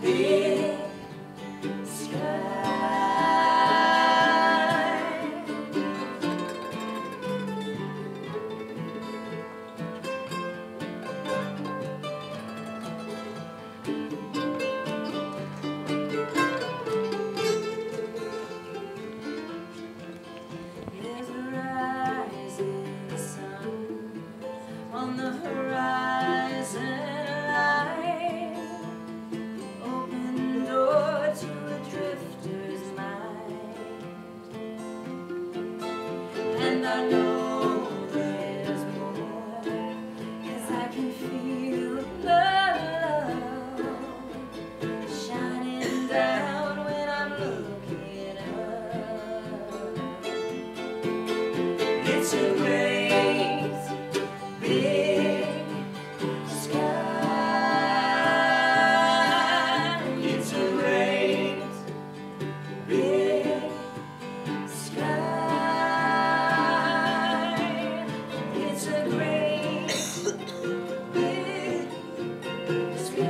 big sky. There's a rising sun on the horizon line, open door to a drifter's mind, and I know there's more, 'cause I can feel the love shining down when I'm looking up. It's a great big sky. It's a great big sky. It's a great big sky.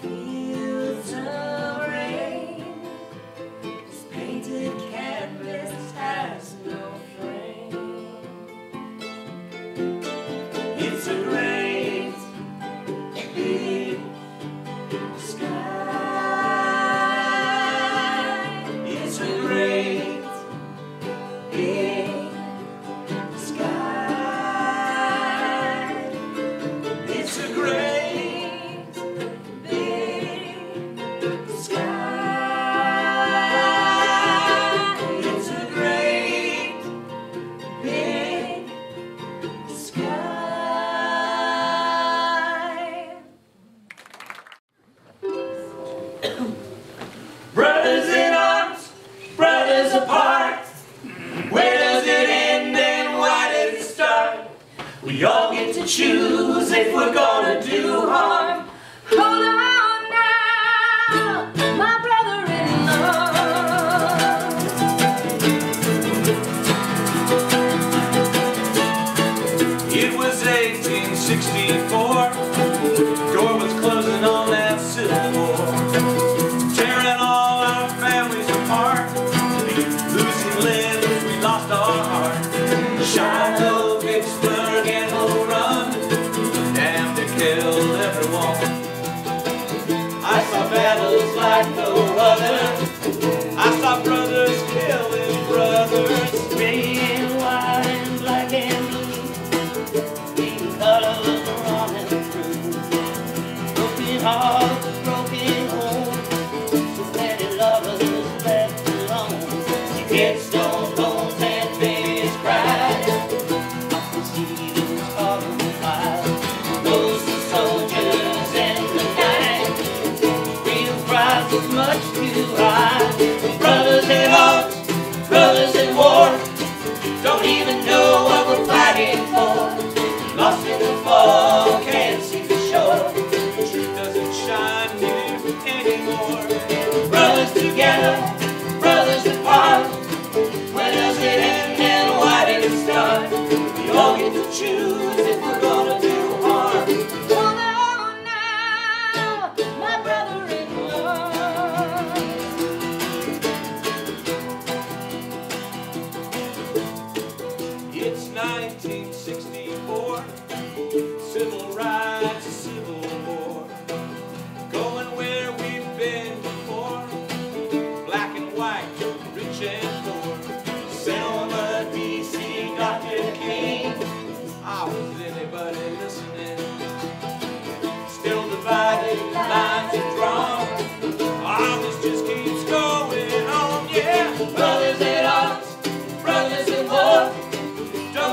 Fields of rain, this painted canvas has no frame. It's a great big sky. It's a great big sky. It's a great big sky. It's a great big sky. Brothers in arms, brothers apart. Where does it end and why does it start? We all get to choose if we're gonna do harm. Hold on now, my brother-in-law. It was 1864. Door was closing on that Civil War, tearing all our families apart. Losing limbs, we lost our heart. Shiloh, Vicksburg, and Bull Run, damn, they killed everyone. I saw battles like no other. I saw brothers killing brothers. Red, white, and black and blue, being colors running through. Broken hearts, broken homes, so many lovers left alone. You get stone bones and babies cry. I can see those horrible eyes, those soldiers in the night. Freedom price is much too high. Brothers in arms, brothers in war, don't even know what we're fighting for. Lost in the fog, can't see the shore. The truth doesn't shine here anymore. Brothers together, brothers apart. Where does it end and why did it start? We all get to choose if we're gonna do harm. Hold on now, my brother-in-law. It's 1964, civil rights, a civil war, going where we've been before, black and white, rich and poor. Selma, D.C., Dr. King, I was anybody listening? Still divided, lines are drawn, this just keeps going on, yeah. Brothers in arms, brothers in war, don't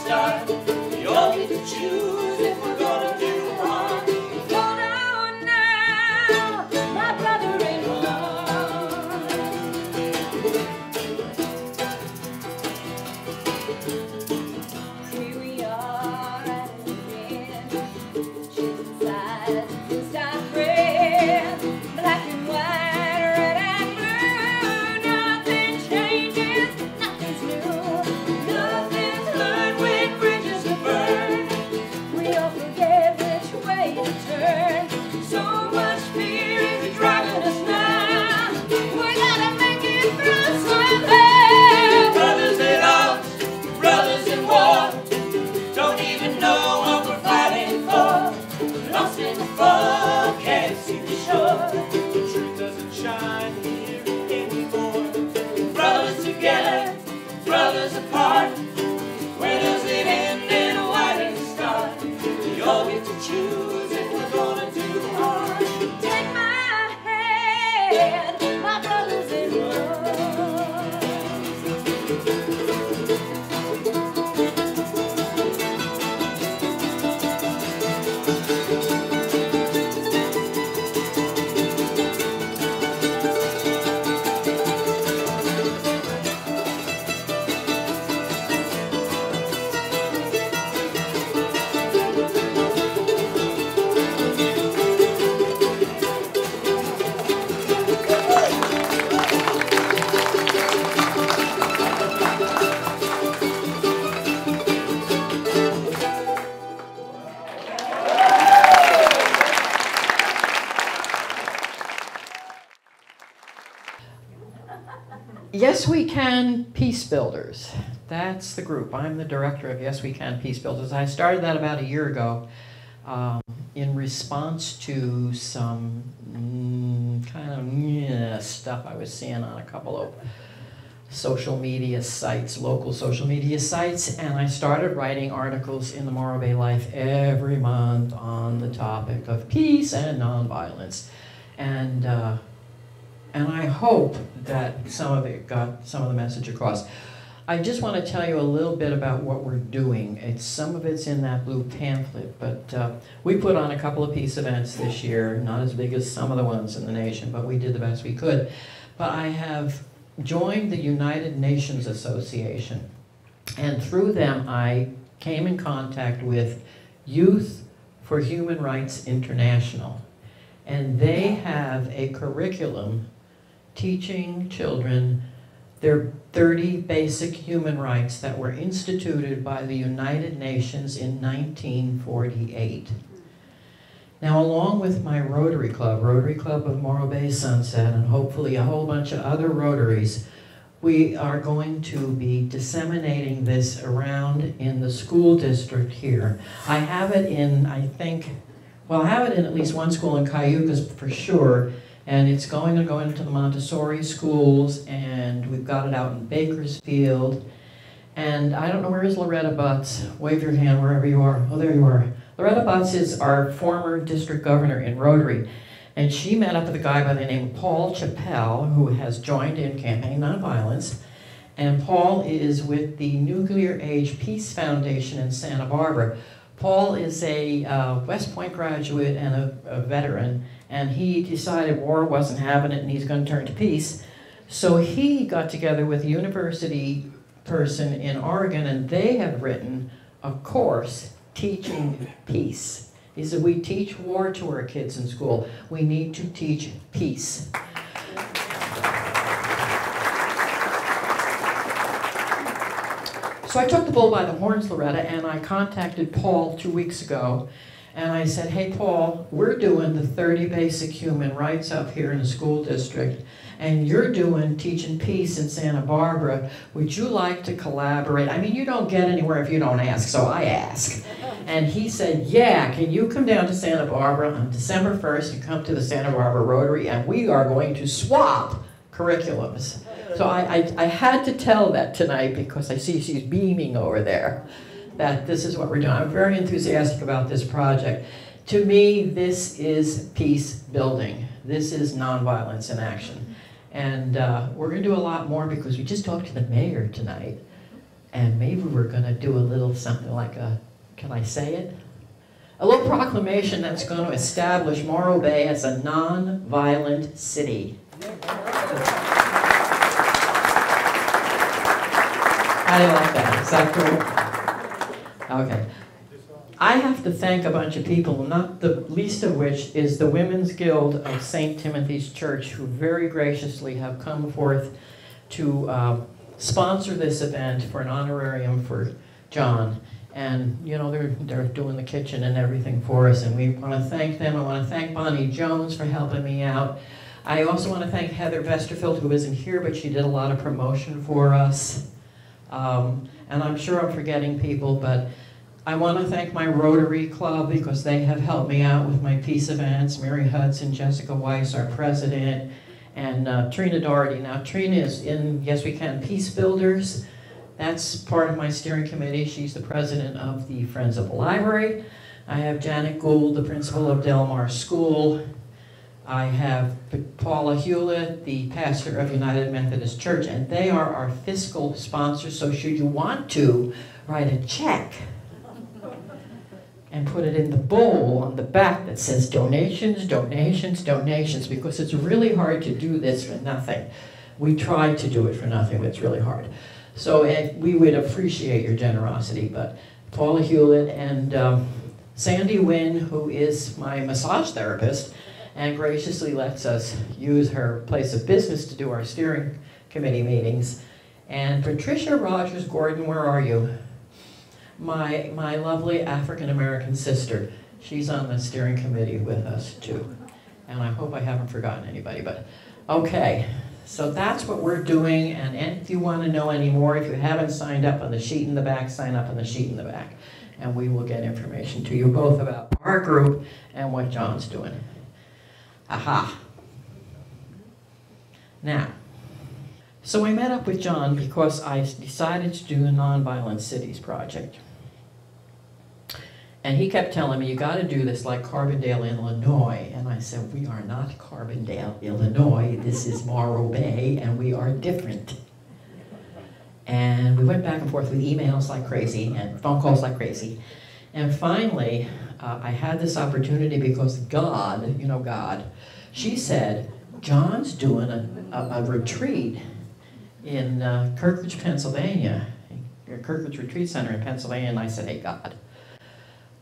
start. We all get to choose if we're gonna do harm. Hold on now, my brother-in-law. Here we are at an end, choosing sides against our friends. Black and white, red and blue, nothing changes, nothing's new. Nothing's heard when bridges are burned. We all forget which way to turn. So much fear is driving us now. We gotta make it through somehow. Brothers at odds, brothers in war, don't even know what we're fighting for. Lost in the fog, can't see the shore. The truth doesn't shine here anymore. Brothers together, brothers apart. Where does it end and why does it start? We all get to choose if we're gonna do harm. Take my hand, my brothers-in-law. Yes We Can Peace Builders. That's the group. I'm the director of Yes We Can Peace Builders. I started that about a year ago in response to some kind of stuff I was seeing on a couple of social media sites, local social media sites, and I started writing articles in the Morro Bay Life every month on the topic of peace and nonviolence. And I hope that some of it got some of the message across. I just want to tell you a little bit about what we're doing. Some of it's in that blue pamphlet, but we put on a couple of peace events this year, not as big as some of the ones in the nation, but we did the best we could. But I have joined the United Nations Association, and through them I came in contact with Youth for Human Rights International, and they have a curriculum teaching children their 30 basic human rights that were instituted by the United Nations in 1948. Now, along with my Rotary Club of Morro Bay Sunset, and hopefully a whole bunch of other Rotaries, we are going to be disseminating this around in the school district here. I have it in, I have it in at least one school in Cayucas for sure, and it's going to go into the Montessori schools, and we've got it out in Bakersfield. And I don't know, where is Loretta Butts? Wave your hand wherever you are. Oh, there you are. Loretta Butts is our former district governor in Rotary, and she met up with a guy by the name of Paul Chappell, who has joined in Campaign Nonviolence. And Paul is with the Nuclear Age Peace Foundation in Santa Barbara. Paul is a West Point graduate and a veteran, and he decided war wasn't having it and he's going to turn to peace. So he got together with a university person in Oregon, and they have written a course teaching peace. He said, we teach war to our kids in school. We need to teach peace. So I took the bull by the horns, Loretta, and I contacted Paul 2 weeks ago, and I said, hey Paul, we're doing the 30 basic human rights up here in the school district, and you're doing teaching peace in Santa Barbara. Would you like to collaborate? I mean, you don't get anywhere if you don't ask, so I ask. And he said, yeah, can you come down to Santa Barbara on December 1st and come to the Santa Barbara Rotary, and we are going to swap curriculums. So I had to tell that tonight because I see she's beaming over there, that this is what we're doing. I'm very enthusiastic about this project. To me, this is peace building. This is nonviolence in action. And we're going to do a lot more because we just talked to the mayor tonight. And maybe we're going to do a little something like a, can I say it? A little proclamation that's going to establish Morro Bay as a non-violent city. How do you like that? Is that cool? Okay. I have to thank a bunch of people, not the least of which is the Women's Guild of St. Timothy's Church, who very graciously have come forth to sponsor this event for an honorarium for John. And, you know, they're doing the kitchen and everything for us, and we want to thank them. I want to thank Bonnie Jones for helping me out. I also want to thank Heather Vesterfield, who isn't here, but she did a lot of promotion for us. And I'm sure I'm forgetting people, but I want to thank my Rotary Club because they have helped me out with my peace events. Mary Hudson, Jessica Weiss, our president, and Trina Doherty. Now, Trina is in Yes We Can Peace Builders. That's part of my steering committee. She's the president of the Friends of the Library. I have Janet Gould, the principal of Del Mar School. I have Paula Hewlett, the pastor of United Methodist Church, and they are our fiscal sponsors, so should you want to write a check and put it in the bowl on the back that says donations, donations, donations, because it's really hard to do this for nothing. We try to do it for nothing, but it's really hard. So we would appreciate your generosity, but Paula Hewlett and Sandy Wynn, who is my massage therapist, and graciously lets us use her place of business to do our steering committee meetings. And Patricia Rogers Gordon, where are you? My lovely African-American sister. She's on the steering committee with us too. And I hope I haven't forgotten anybody, but okay. So that's what we're doing, and if you want to know any more, if you haven't signed up on the sheet in the back, sign up on the sheet in the back. And we will get information to you both about our group and what John's doing. Aha. Now, so I met up with John because I decided to do the Nonviolent Cities Project. And he kept telling me, you got to do this like Carbondale, Illinois. And I said, we are not Carbondale, Illinois. This is Morro Bay, and we are different. And we went back and forth with emails like crazy and phone calls like crazy. And finally, I had this opportunity because God, you know God, she said, John's doing a retreat in Kirkridge, Pennsylvania, Kirkridge Retreat Center in Pennsylvania. And I said, hey, God,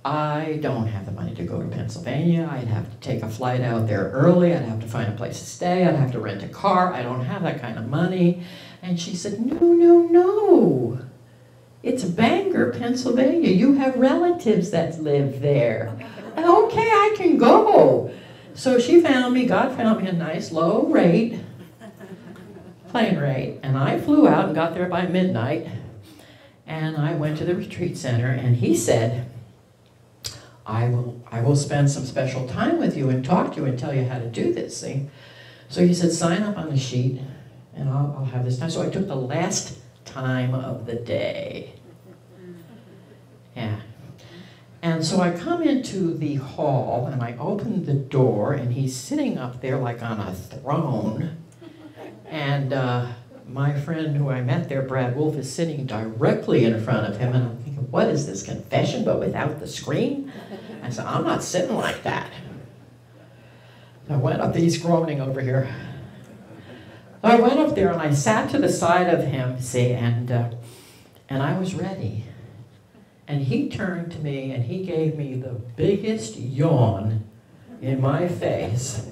I don't have the money to go to Pennsylvania. I'd have to take a flight out there early. I'd have to find a place to stay. I'd have to rent a car. I don't have that kind of money. And she said, no, no, no. It's Bangor, Pennsylvania. You have relatives that live there. Okay, I can go. So she found me, God found me a nice low rate, plane rate, and I flew out and got there by midnight, and I went to the retreat center, and he said, I will spend some special time with you and talk to you and tell you how to do this, see? So he said, sign up on the sheet, and I'll have this time. So I took the last time of the day. Yeah. And so I come into the hall, and I open the door, and he's sitting up there like on a throne. And my friend who I met there, Brad Wolf, is sitting directly in front of him, and I'm thinking, what is this, confession but without the screen? I said, I'm not sitting like that. So I went up, he's groaning over here. So I went up there and I sat to the side of him, see, and I was ready. And he turned to me and he gave me the biggest yawn in my face.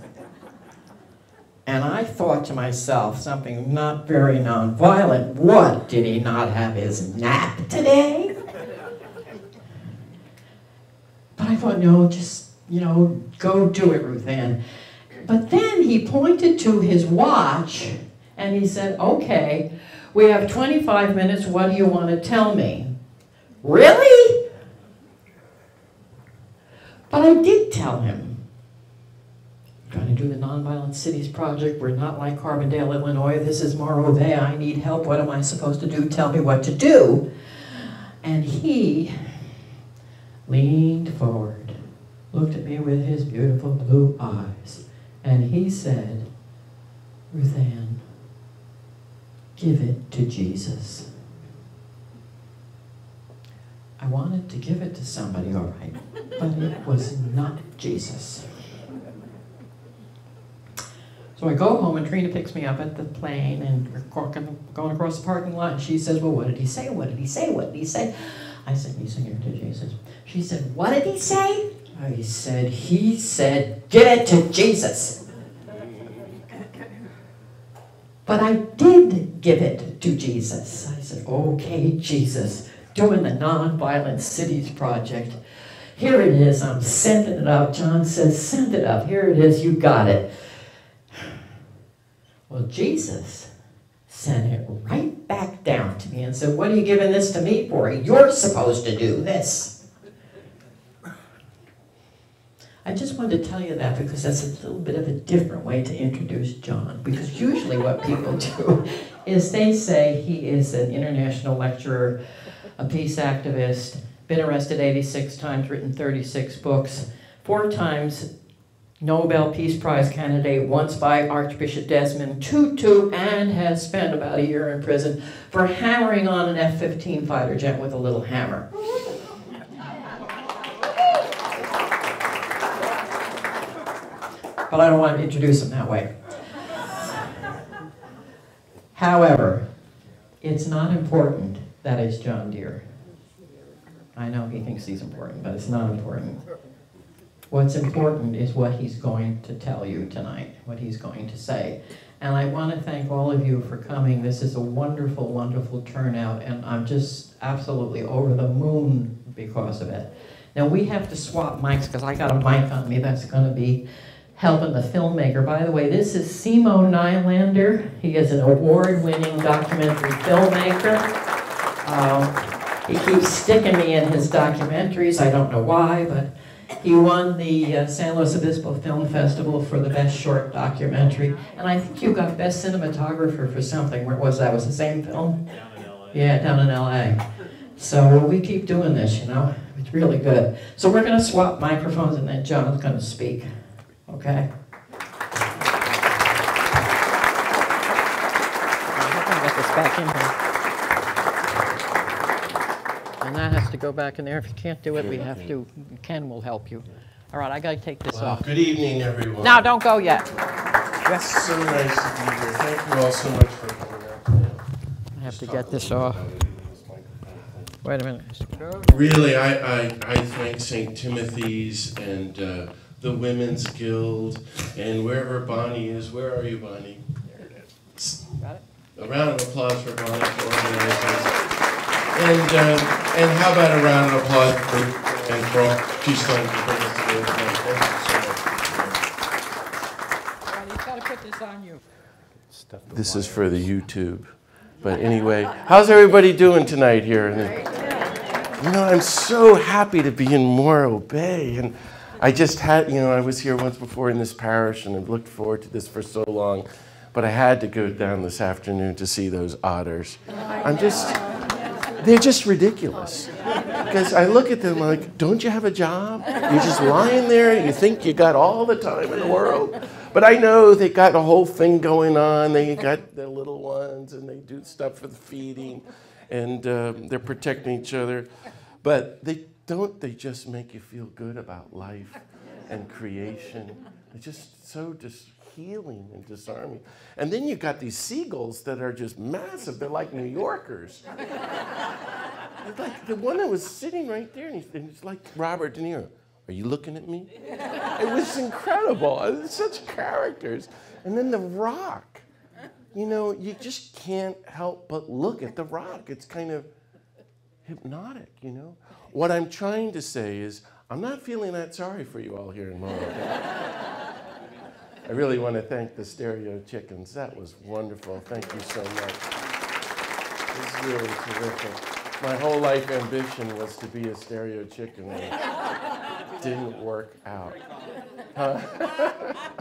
And I thought to myself, something not very nonviolent, what, did he not have his nap today? But I thought, no, just, you know, go do it, Ruth Ann. But then he pointed to his watch and he said, okay, we have 25 minutes, what do you want to tell me? Really? But I did tell him. I'm trying to do the Nonviolent Cities Project. We're not like Carbondale, Illinois. This is Morro Bay. I need help. What am I supposed to do? Tell me what to do. And he leaned forward, looked at me with his beautiful blue eyes, and he said, Ruth Ann, give it to Jesus. I wanted to give it to somebody, all right, but it was not Jesus. So I go home, and Trina picks me up at the plane, and we're going across the parking lot, and she says, well, what did he say? What did he say? What did he say? I said, he's singing to Jesus. She said, what did he say? I said, he said, give it to Jesus. But I did give it to Jesus. I said, okay, Jesus, doing the Nonviolent Cities Project. Here it is, I'm sending it up. John says, send it up. Here it is, you got it. Well, Jesus sent it right back down to me and said, what are you giving this to me for? You're supposed to do this. I just wanted to tell you that because that's a little bit of a different way to introduce John. Because usually what people do is they say he is an international lecturer, a peace activist, been arrested 86 times, written 36 books, 4 times Nobel Peace Prize candidate, once by Archbishop Desmond Tutu, and has spent about a year in prison for hammering on an F-15 fighter jet with a little hammer. But I don't want to introduce him that way. However, it's not important that is John Deere. I know he thinks he's important, but it's not important. What's important is what he's going to tell you tonight, what he's going to say. And I want to thank all of you for coming. This is a wonderful, wonderful turnout, and I'm just absolutely over the moon because of it. Now, we have to swap mics because I got a mic on me that's going to be helping the filmmaker. By the way, this is Simo Nylander. He is an award-winning documentary filmmaker. He keeps sticking me in his documentaries. I don't know why, but he won the San Luis Obispo Film Festival for the best short documentary. And I think you got best cinematographer for something. Where was that? Was the same film? Down in LA. Yeah, down in LA. So we keep doing this, you know. It's really good. So we're going to swap microphones, and then John's going to speak. Okay? I hope I get this back in here. And that has to go back in there. If you can't do it, we have to. Ken will help you. All right, I got to take this off. Good evening, everyone. No, don't go yet. It's so nice to be here. Thank you all so much for coming out today. I have to get this off. Wait a minute. Really, I thank St. Timothy's and the Women's Guild and wherever Bonnie is. Where are you, Bonnie? There it is. Got it? A round of applause for Bonnie for organizing. And how about a round of applause for Keystone for bringing us together. Thank you so much. Well, he's got to put this on you. This is for the YouTube. But anyway, how's everybody doing tonight here? You know, I'm so happy to be in Morro Bay. And I just had, you know, I was here once before in this parish and I've looked forward to this for so long. But I had to go down this afternoon to see those otters. They're just ridiculous. Because I look at them like, don't you have a job? You're just lying there, you think you got all the time in the world. But I know they got a whole thing going on. They got their little ones and they do stuff for the feeding and they're protecting each other. But they just make you feel good about life and creation. They're just so healing and disarming. And then you got these seagulls that are just massive. They're like New Yorkers. Like the one that was sitting right there, and he's like Robert De Niro. Are you looking at me? It was incredible. It's such characters. And then the rock. You know, you just can't help but look at the rock. It's kind of hypnotic, you know. What I'm trying to say is, I'm not feeling that sorry for you all here in Morro. I really want to thank the Stereo Chickens. That was wonderful. Thank you so much. It was really terrific. My whole life ambition was to be a stereo chicken, and it didn't work out. Huh?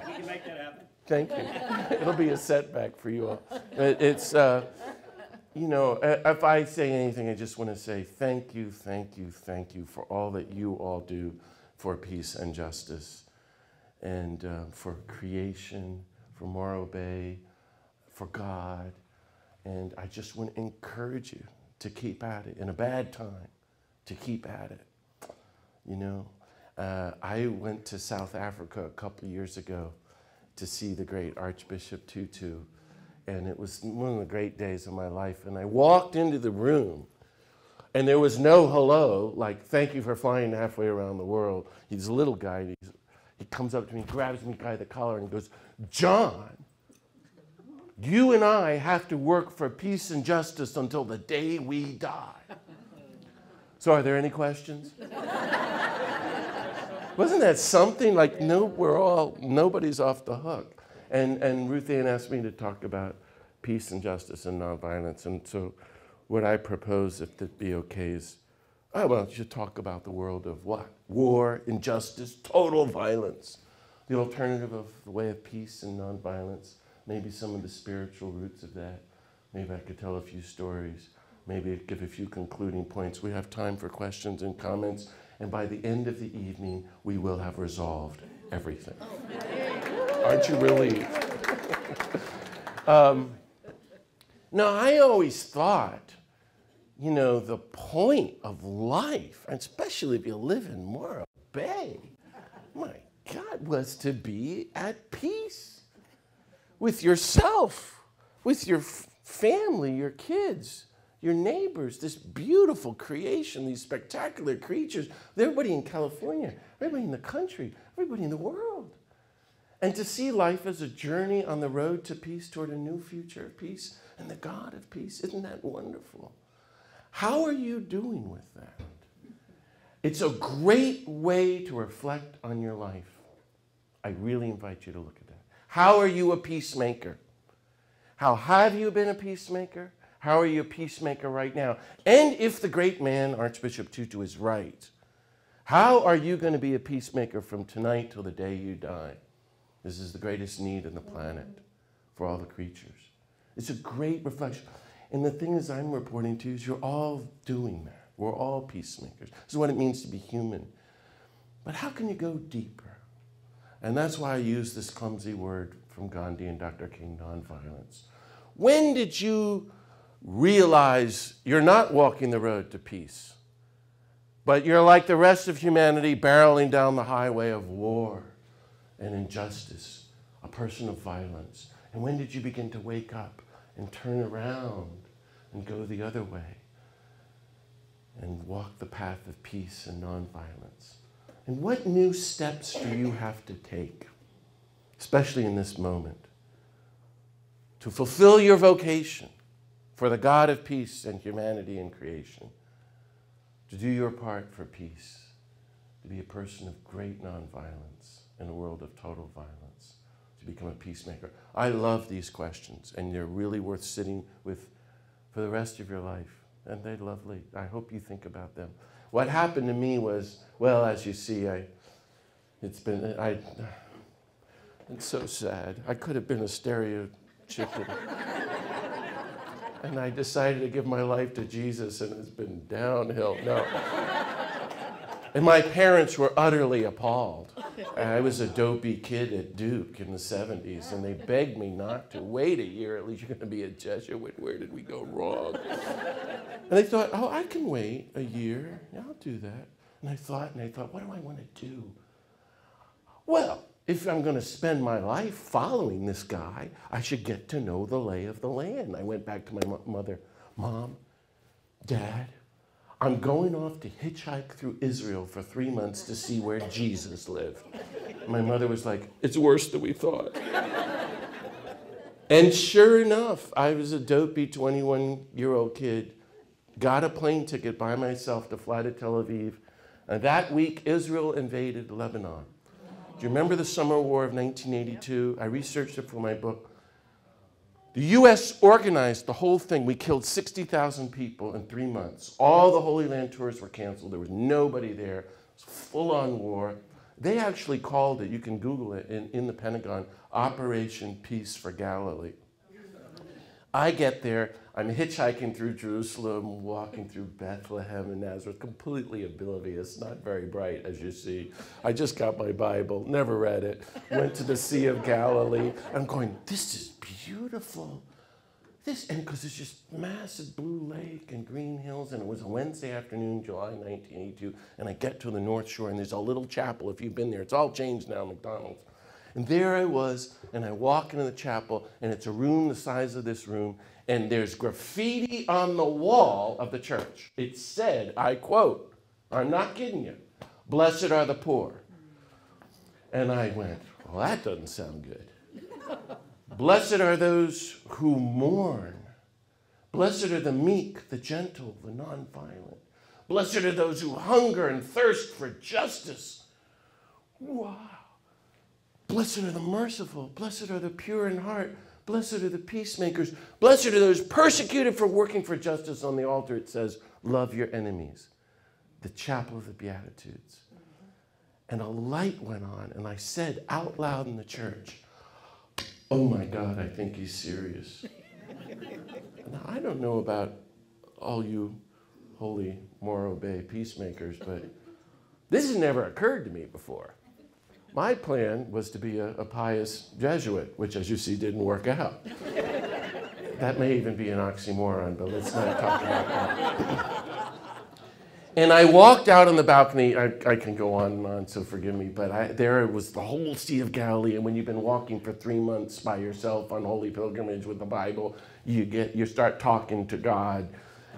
You can make that happen. Thank you. It'll be a setback for you all. It's, you know, if I say anything, I just want to say thank you, thank you, thank you for all that you all do for peace and justice. And for creation, for Morro Bay, for God. And I just want to encourage you to keep at it in a bad time, to keep at it. You know, I went to South Africa a couple of years ago to see the great Archbishop Tutu, and it was one of the great days of my life. And I walked into the room, and there was no hello, like, thank you for flying halfway around the world. He's a little guy. He comes up to me, grabs me by the collar, and goes, John, you and I have to work for peace and justice until the day we die. So are there any questions? Wasn't that something? Like, no, nobody's off the hook. And Ruth Ann asked me to talk about peace and justice and nonviolence. And so what I propose, if that be okay, is, you should talk about the world of what? War, injustice, total violence. The alternative of the way of peace and nonviolence. Maybe some of the spiritual roots of that. Maybe I could tell a few stories. Maybe give a few concluding points. We have time for questions and comments. And by the end of the evening, we will have resolved everything. Aren't you relieved? Now, I always thought, you know, the point of life, and especially if you live in Morro Bay, my God, was to be at peace with yourself, with your family, your kids, your neighbors, this beautiful creation, these spectacular creatures, everybody in California, everybody in the country, everybody in the world. And to see life as a journey on the road to peace, toward a new future of peace and the God of peace. Isn't that wonderful? How are you doing with that? It's a great way to reflect on your life. I really invite you to look at that. How are you a peacemaker? How have you been a peacemaker? How are you a peacemaker right now? And if the great man, Archbishop Tutu, is right, how are you going to be a peacemaker from tonight till the day you die? This is the greatest need on the planet for all the creatures. It's a great reflection. And the thing is I'm reporting to you is you're all doing that. We're all peacemakers. This is what it means to be human. But how can you go deeper? And that's why I use this clumsy word from Gandhi and Dr. King, nonviolence. When did you realize you're not walking the road to peace, but you're like the rest of humanity barreling down the highway of war and injustice, a person of violence? And when did you begin to wake up and turn around and go the other way and walk the path of peace and nonviolence? And what new steps do you have to take, especially in this moment, to fulfill your vocation for the God of peace and humanity and creation, to do your part for peace, to be a person of great nonviolence in a world of total violence, to become a peacemaker? I love these questions, and they're really worth sitting with for the rest of your life. And they're lovely. I hope you think about them. What happened to me was, well, as you see, it's so sad. I could have been a stereotypical. And I decided to give my life to Jesus, and it's been downhill. No. And my parents were utterly appalled. I was a dopey kid at Duke in the 70s, and they begged me not to. Wait a year, at least you're going to be a Jesuit. Where did we go wrong? And they thought, oh, I can wait a year. Yeah, I'll do that. And I thought, what do I want to do? Well, if I'm going to spend my life following this guy, I should get to know the lay of the land. I went back to my mother. Mom, Dad, I'm going off to hitchhike through Israel for 3 months to see where Jesus lived. My mother was like, it's worse than we thought. And sure enough, I was a dopey 21-year-old kid, got a plane ticket by myself to fly to Tel Aviv. And that week, Israel invaded Lebanon. Do you remember the Summer War of 1982? I researched it for my book. The U.S. organized the whole thing. We killed 60,000 people in 3 months. All the Holy Land tours were canceled. There was nobody there. It was full-on war. They actually called it, you can Google it, in the Pentagon, Operation Peace for Galilee. I get there, I'm hitchhiking through Jerusalem, walking through Bethlehem and Nazareth, completely oblivious, not very bright, as you see. I just got my Bible, never read it, went to the Sea of Galilee. I'm going, this is beautiful. this, and because it's just massive blue lake and green hills, and it was a Wednesday afternoon, July 1982, and I get to the North Shore, and there's a little chapel, if you've been there, it's all changed now, McDonald's. And there I was, and I walk into the chapel, and it's a room the size of this room, and there's graffiti on the wall of the church. It said, I quote, I'm not kidding you, "Blessed are the poor." And I went, well, that doesn't sound good. Blessed are those who mourn. Blessed are the meek, the gentle, the nonviolent. Blessed are those who hunger and thirst for justice. Wow. Blessed are the merciful. Blessed are the pure in heart. Blessed are the peacemakers. Blessed are those persecuted for working for justice. On the altar it says, love your enemies. The chapel of the Beatitudes. And a light went on, and I said out loud in the church, oh my God, I think he's serious. Now, I don't know about all you holy Morro Bay peacemakers, but this has never occurred to me before. My plan was to be a pious Jesuit, which, as you see, didn't work out. That may even be an oxymoron, but let's not talk about that. And I walked out on the balcony. I can go on and on, so forgive me, but there was the whole Sea of Galilee, and when you've been walking for 3 months by yourself on holy pilgrimage with the Bible, you start talking to God,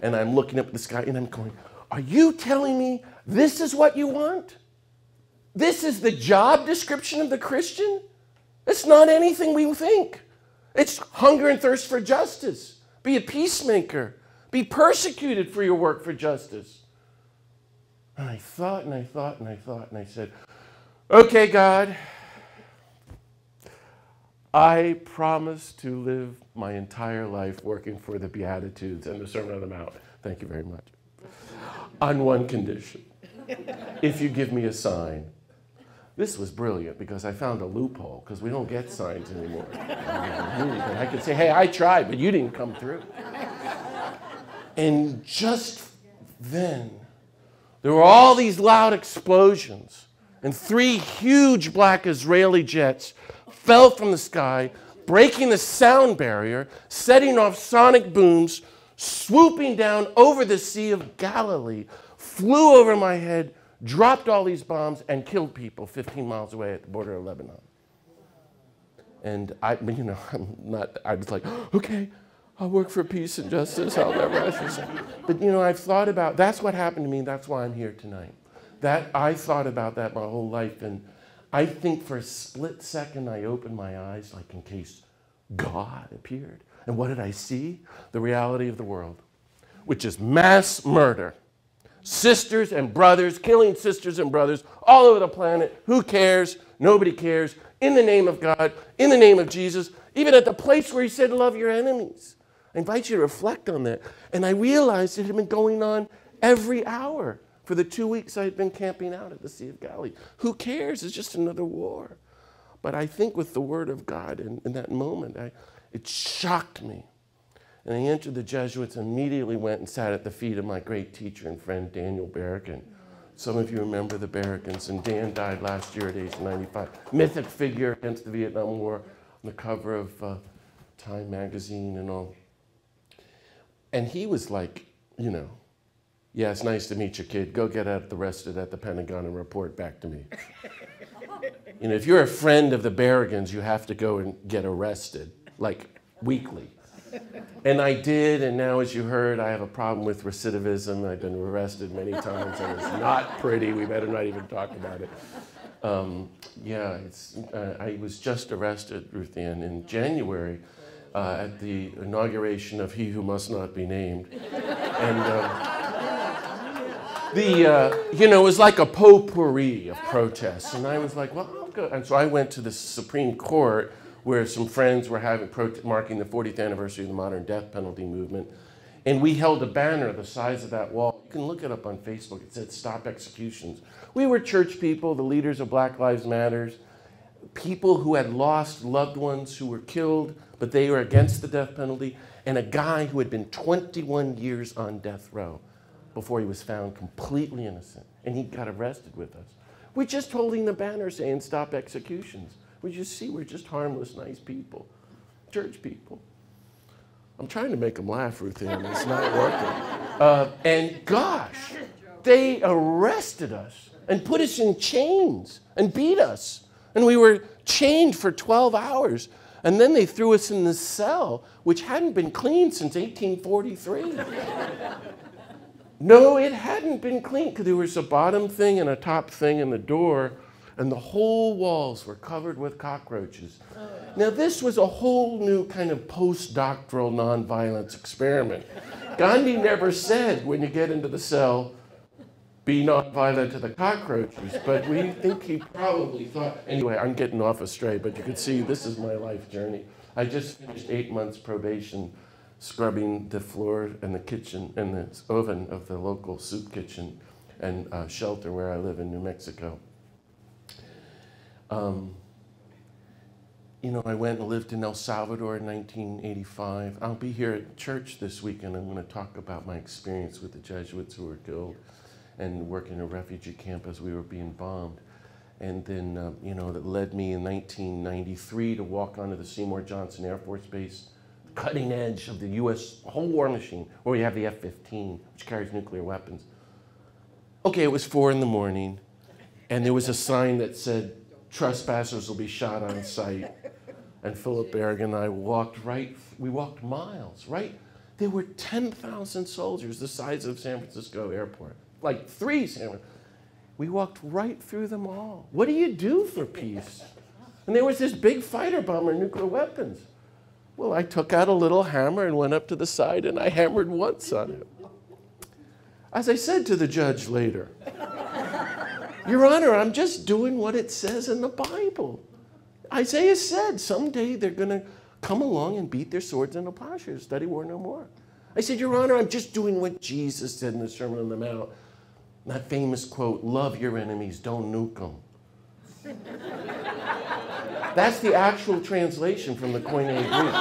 and I'm looking up at the sky, and I'm going, are you telling me this is what you want? This is the job description of the Christian? It's not anything we think. It's hunger and thirst for justice. Be a peacemaker. Be persecuted for your work for justice. And I thought, and I thought, and I thought, and I said, okay, God, I promise to live my entire life working for the Beatitudes and the Sermon on the Mount. Thank you very much. On one condition, if you give me a sign. This was brilliant because I found a loophole because we don't get signs anymore. I could say, hey, I tried, but you didn't come through. And just then, there were all these loud explosions, and 3 huge black Israeli jets fell from the sky, breaking the sound barrier, setting off sonic booms, swooping down over the Sea of Galilee, flew over my head, dropped all these bombs, and killed people 15 miles away at the border of Lebanon. And I was like, okay, I'll work for peace and justice. I'll never ask you something. But I've thought about, that's what happened to me. That's why I'm here tonight. I thought about that my whole life. And I think for a split second, I opened my eyes, like in case God appeared. And what did I see? The reality of the world, which is mass murder. Sisters and brothers, killing sisters and brothers all over the planet. Who cares? Nobody cares. In the name of God, in the name of Jesus, even at the place where he said, love your enemies. I invite you to reflect on that. And I realized it had been going on every hour for the 2 weeks I had been camping out at the Sea of Galilee. Who cares? It's just another war. But I think with the Word of God in that moment, it shocked me. And I entered the Jesuits and immediately went and sat at the feet of my great teacher and friend, Daniel Berrigan. Some of you remember the Berrigans, and Dan died last year at age 95. Mythic figure against the Vietnam War on the cover of Time magazine and all. And he was like, yeah, it's nice to meet you, kid. Go get arrested at the Pentagon and report back to me. If you're a friend of the Berrigans, you have to go and get arrested, like weekly. And I did, and now, as you heard, I have a problem with recidivism. I've been arrested many times, and it's not pretty. We better not even talk about it. I was just arrested, Ruth Ann, in January at the inauguration of He Who Must Not Be Named. And it was like a potpourri of protests. And I was like, well, I'll go. And so I went to the Supreme Court, where some friends were marking the 40th anniversary of the modern death penalty movement. And we held a banner the size of that wall. You can look it up on Facebook. It said, "Stop Executions." We were church people, the leaders of Black Lives Matter, people who had lost loved ones who were killed, but they were against the death penalty, and a guy who had been 21 years on death row before he was found completely innocent. And he got arrested with us. We're just holding the banner saying, "Stop Executions." We just see we're just harmless, nice people, church people. I'm trying to make them laugh, Ruth Ann. It's not working. And gosh, they arrested us and put us in chains and beat us. And we were chained for 12 hours. And then they threw us in the cell, which hadn't been cleaned since 1843. No, it hadn't been cleaned, because there was a bottom thing and a top thing in the door, and the whole walls were covered with cockroaches. Now, this was a whole new kind of post-doctoral nonviolence experiment. Gandhi never said, when you get into the cell, be nonviolent to the cockroaches, but we think he probably thought. Anyway, I'm getting off astray, but you can see this is my life journey. I just finished 8 months probation scrubbing the floor and the kitchen and the oven of the local soup kitchen and shelter where I live in New Mexico. You know, I went and lived in El Salvador in 1985. I'll be here at church this weekend. I'm going to talk about my experience with the Jesuits who were killed and working in a refugee camp as we were being bombed. And then, you know, that led me in 1993 to walk onto the Seymour Johnson Air Force Base, cutting edge of the U.S. whole war machine, where we have the F-15, which carries nuclear weapons. Okay, it was 4 in the morning, and there was a sign that said, trespassers will be shot on sight. And Philip Berg and I walked we walked miles, right? There were 10,000 soldiers the size of San Francisco airport, like 3 San Francisco. We walked right through them all. What do you do for peace? And there was this big fighter bomber, nuclear weapons. Well, I took out a little hammer and went up to the side and I hammered once on it. As I said to the judge later, Your Honor, I'm just doing what it says in the Bible. Isaiah said someday they're going to come along and beat their swords into plowshares, study war no more. I said, Your Honor, I'm just doing what Jesus said in the Sermon on the Mount. That famous quote, love your enemies, don't nuke them. That's the actual translation from the Koine Greek.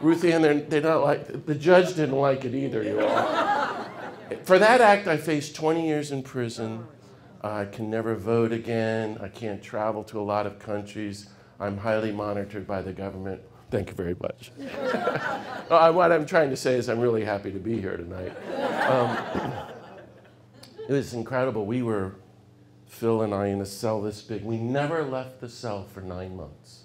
Ruth Ann, they're not like, the judge didn't like it either, you all. For that act, I faced 20 years in prison. I can never vote again. I can't travel to a lot of countries. I'm highly monitored by the government. Thank you very much. What I'm trying to say is I'm really happy to be here tonight. It was incredible. We were, Phil and I, in a cell this big. We never left the cell for 9 months.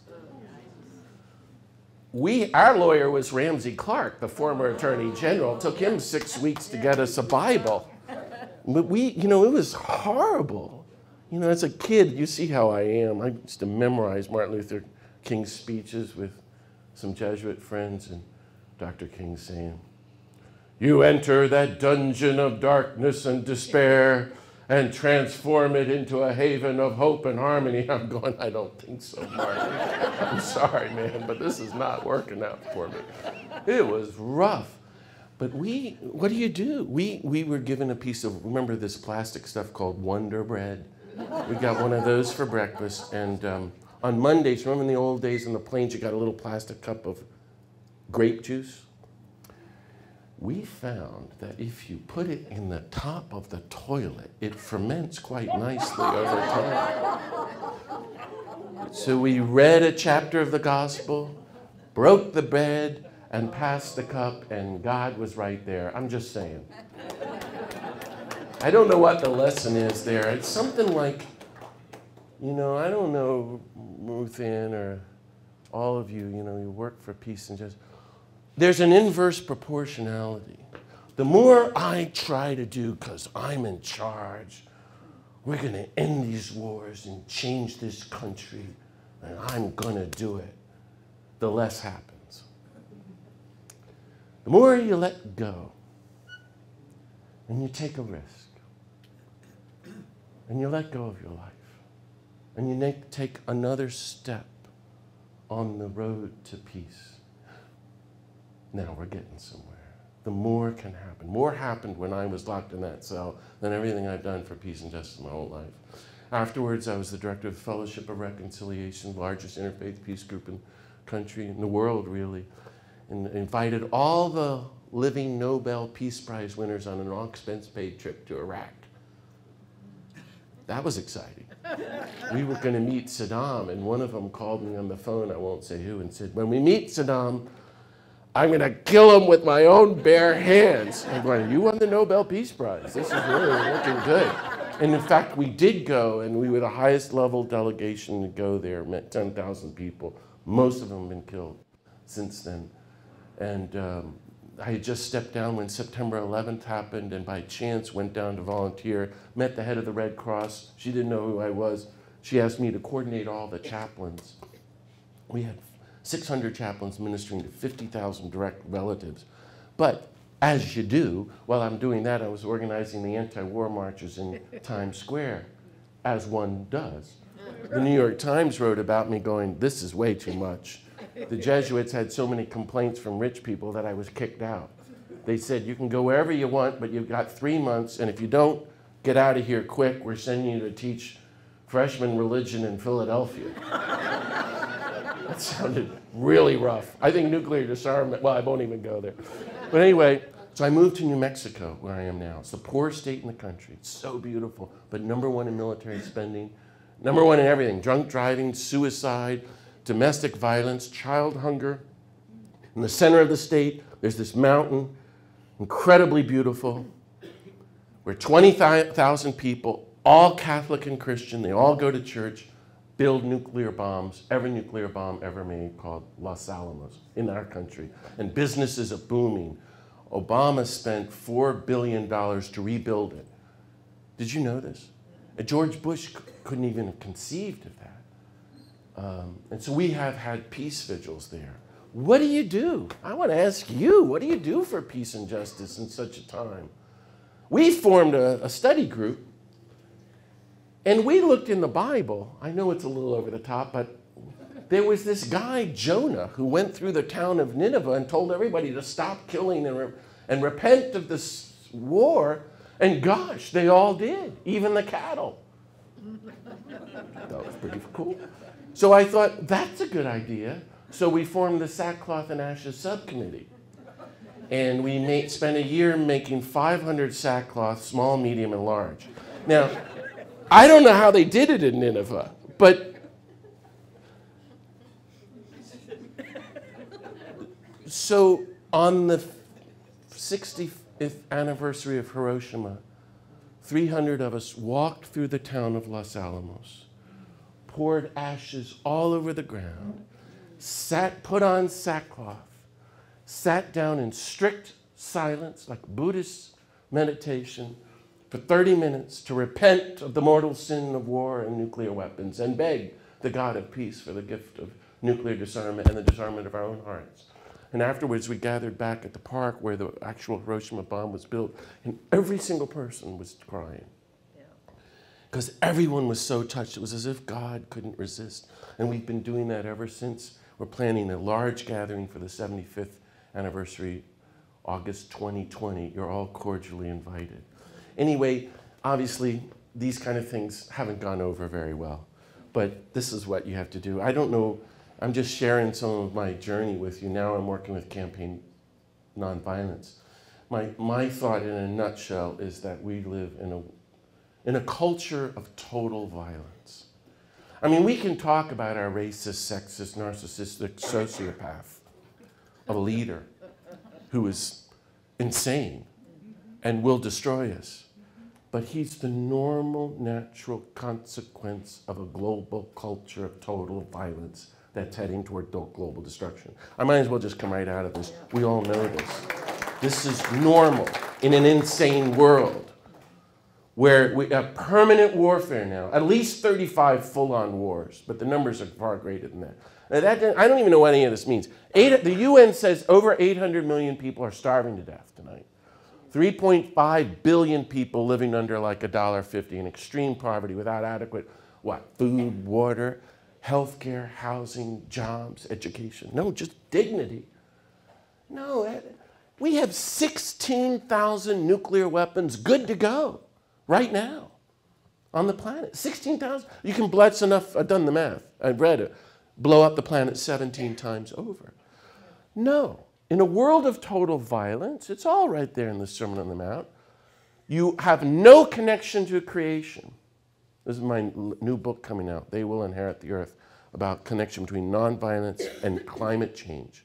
Our lawyer was Ramsey Clark, the former Attorney General. It took him 6 weeks to get us a Bible. But you know, it was horrible. You know, as a kid, you see how I am. I used to memorize Martin Luther King's speeches with some Jesuit friends, and Dr. King saying, you enter that dungeon of darkness and despair and transform it into a haven of hope and harmony. I'm going, I don't think so, Martin. I'm sorry, man, but this is not working out for me. It was rough. But what do? We were given a piece of, remember this plastic stuff called Wonder Bread? We got one of those for breakfast. And on Mondays, remember in the old days on the planes, you got a little plastic cup of grape juice? We found that if you put it in the top of the toilet, it ferments quite nicely over time. So we read a chapter of the gospel, broke the bread, and passed the cup, and God was right there. I'm just saying. I don't know what the lesson is there. It's something like, you know, I don't know, Ruth Ann or all of you, you know, you work for peace and justice. There's an inverse proportionality. The more I try to do because I'm in charge, we're going to end these wars and change this country, and I'm going to do it, the less happens. The more you let go, and you take a risk, and you let go of your life, and you take another step on the road to peace, now we're getting somewhere. The more can happen. More happened when I was locked in that cell than everything I've done for peace and justice my whole life. Afterwards, I was the director of Fellowship of Reconciliation, largest interfaith peace group in the country, in the world, really, and invited all the living Nobel Peace Prize winners on an all-expense-paid trip to Iraq. That was exciting. We were going to meet Saddam, and one of them called me on the phone, I won't say who, and said, when we meet Saddam, I'm going to kill them with my own bare hands. I'm going, you won the Nobel Peace Prize. This is really looking good. And in fact, we did go, and we were the highest level delegation to go there, met 10,000 people. Most of them have been killed since then. And I had just stepped down when September 11th happened, and by chance went down to volunteer, met the head of the Red Cross. She didn't know who I was. She asked me to coordinate all the chaplains. We had 600 chaplains ministering to 50,000 direct relatives. But as you do, while I'm doing that, I was organizing the anti-war marches in Times Square, as one does. The New York Times wrote about me going, this is way too much. The Jesuits had so many complaints from rich people that I was kicked out. They said, you can go wherever you want, but you've got 3 months, and if you don't get out of here quick, we're sending you to teach freshman religion in Philadelphia. That sounded really rough. I think nuclear disarmament, well, I won't even go there. But anyway, so I moved to New Mexico, where I am now. It's the poorest state in the country. It's so beautiful, but #1 in military spending, #1 in everything: drunk driving, suicide, domestic violence, child hunger. In the center of the state, there's this mountain, incredibly beautiful, where 20,000 people, all Catholic and Christian, they all go to church, build nuclear bombs, every nuclear bomb ever made, called Los Alamos, in our country. And businesses are booming. Obama spent $4 billion to rebuild it. Did you know this? And George Bush couldn't even have conceived of that. And so we have had peace vigils there. What do you do? I want to ask you, what do you do for peace and justice in such a time? We formed a study group, and we looked in the Bible. I know it's a little over the top, but there was this guy, Jonah, who went through the town of Nineveh and told everybody to stop killing and repent of this war. And gosh, they all did, even the cattle. That was pretty cool. So I thought, that's a good idea. So we formed the Sackcloth and Ashes Subcommittee. And we spent a year making 500 sackcloth, small, medium, and large. Now, I don't know how they did it in Nineveh, but so on the 65th anniversary of Hiroshima, 300 of us walked through the town of Los Alamos, poured ashes all over the ground, put on sackcloth, sat down in strict silence, like Buddhist meditation, for 30 minutes to repent of the mortal sin of war and nuclear weapons and beg the God of peace for the gift of nuclear disarmament and the disarmament of our own hearts. And afterwards, we gathered back at the park where the actual Hiroshima bomb was built, and every single person was crying. Because everyone was so touched. It was as if God couldn't resist. And we've been doing that ever since. We're planning a large gathering for the 75th anniversary, August 2020. You're all cordially invited. Anyway, obviously, these kind of things haven't gone over very well. But this is what you have to do. I don't know. I'm just sharing some of my journey with you. Now I'm working with Campaign Nonviolence. My thought in a nutshell is that we live in a culture of total violence. I mean, we can talk about our racist, sexist, narcissistic sociopath, a leader who is insane and will destroy us. But he's the normal, natural consequence of a global culture of total violence that's heading toward global destruction. I might as well just come right out of this. We all know this. This is normal in an insane world where we have permanent warfare now, at least 35 full-on wars, but the numbers are far greater than that. Now I don't even know what any of this means. The UN says over 800 million people are starving to death tonight. 3.5 billion people living under like $1.50 in extreme poverty without adequate, food, water, healthcare, housing, jobs, education. No, just dignity. No, we have 16,000 nuclear weapons good to go right now on the planet. 16,000. You can blitz enough. I've done the math. I've read it. Blow up the planet 17 times over. No. In a world of total violence, it's all right there in the Sermon on the Mount. You have no connection to creation. This is my new book coming out, They Will Inherit the Earth, about connection between nonviolence and climate change.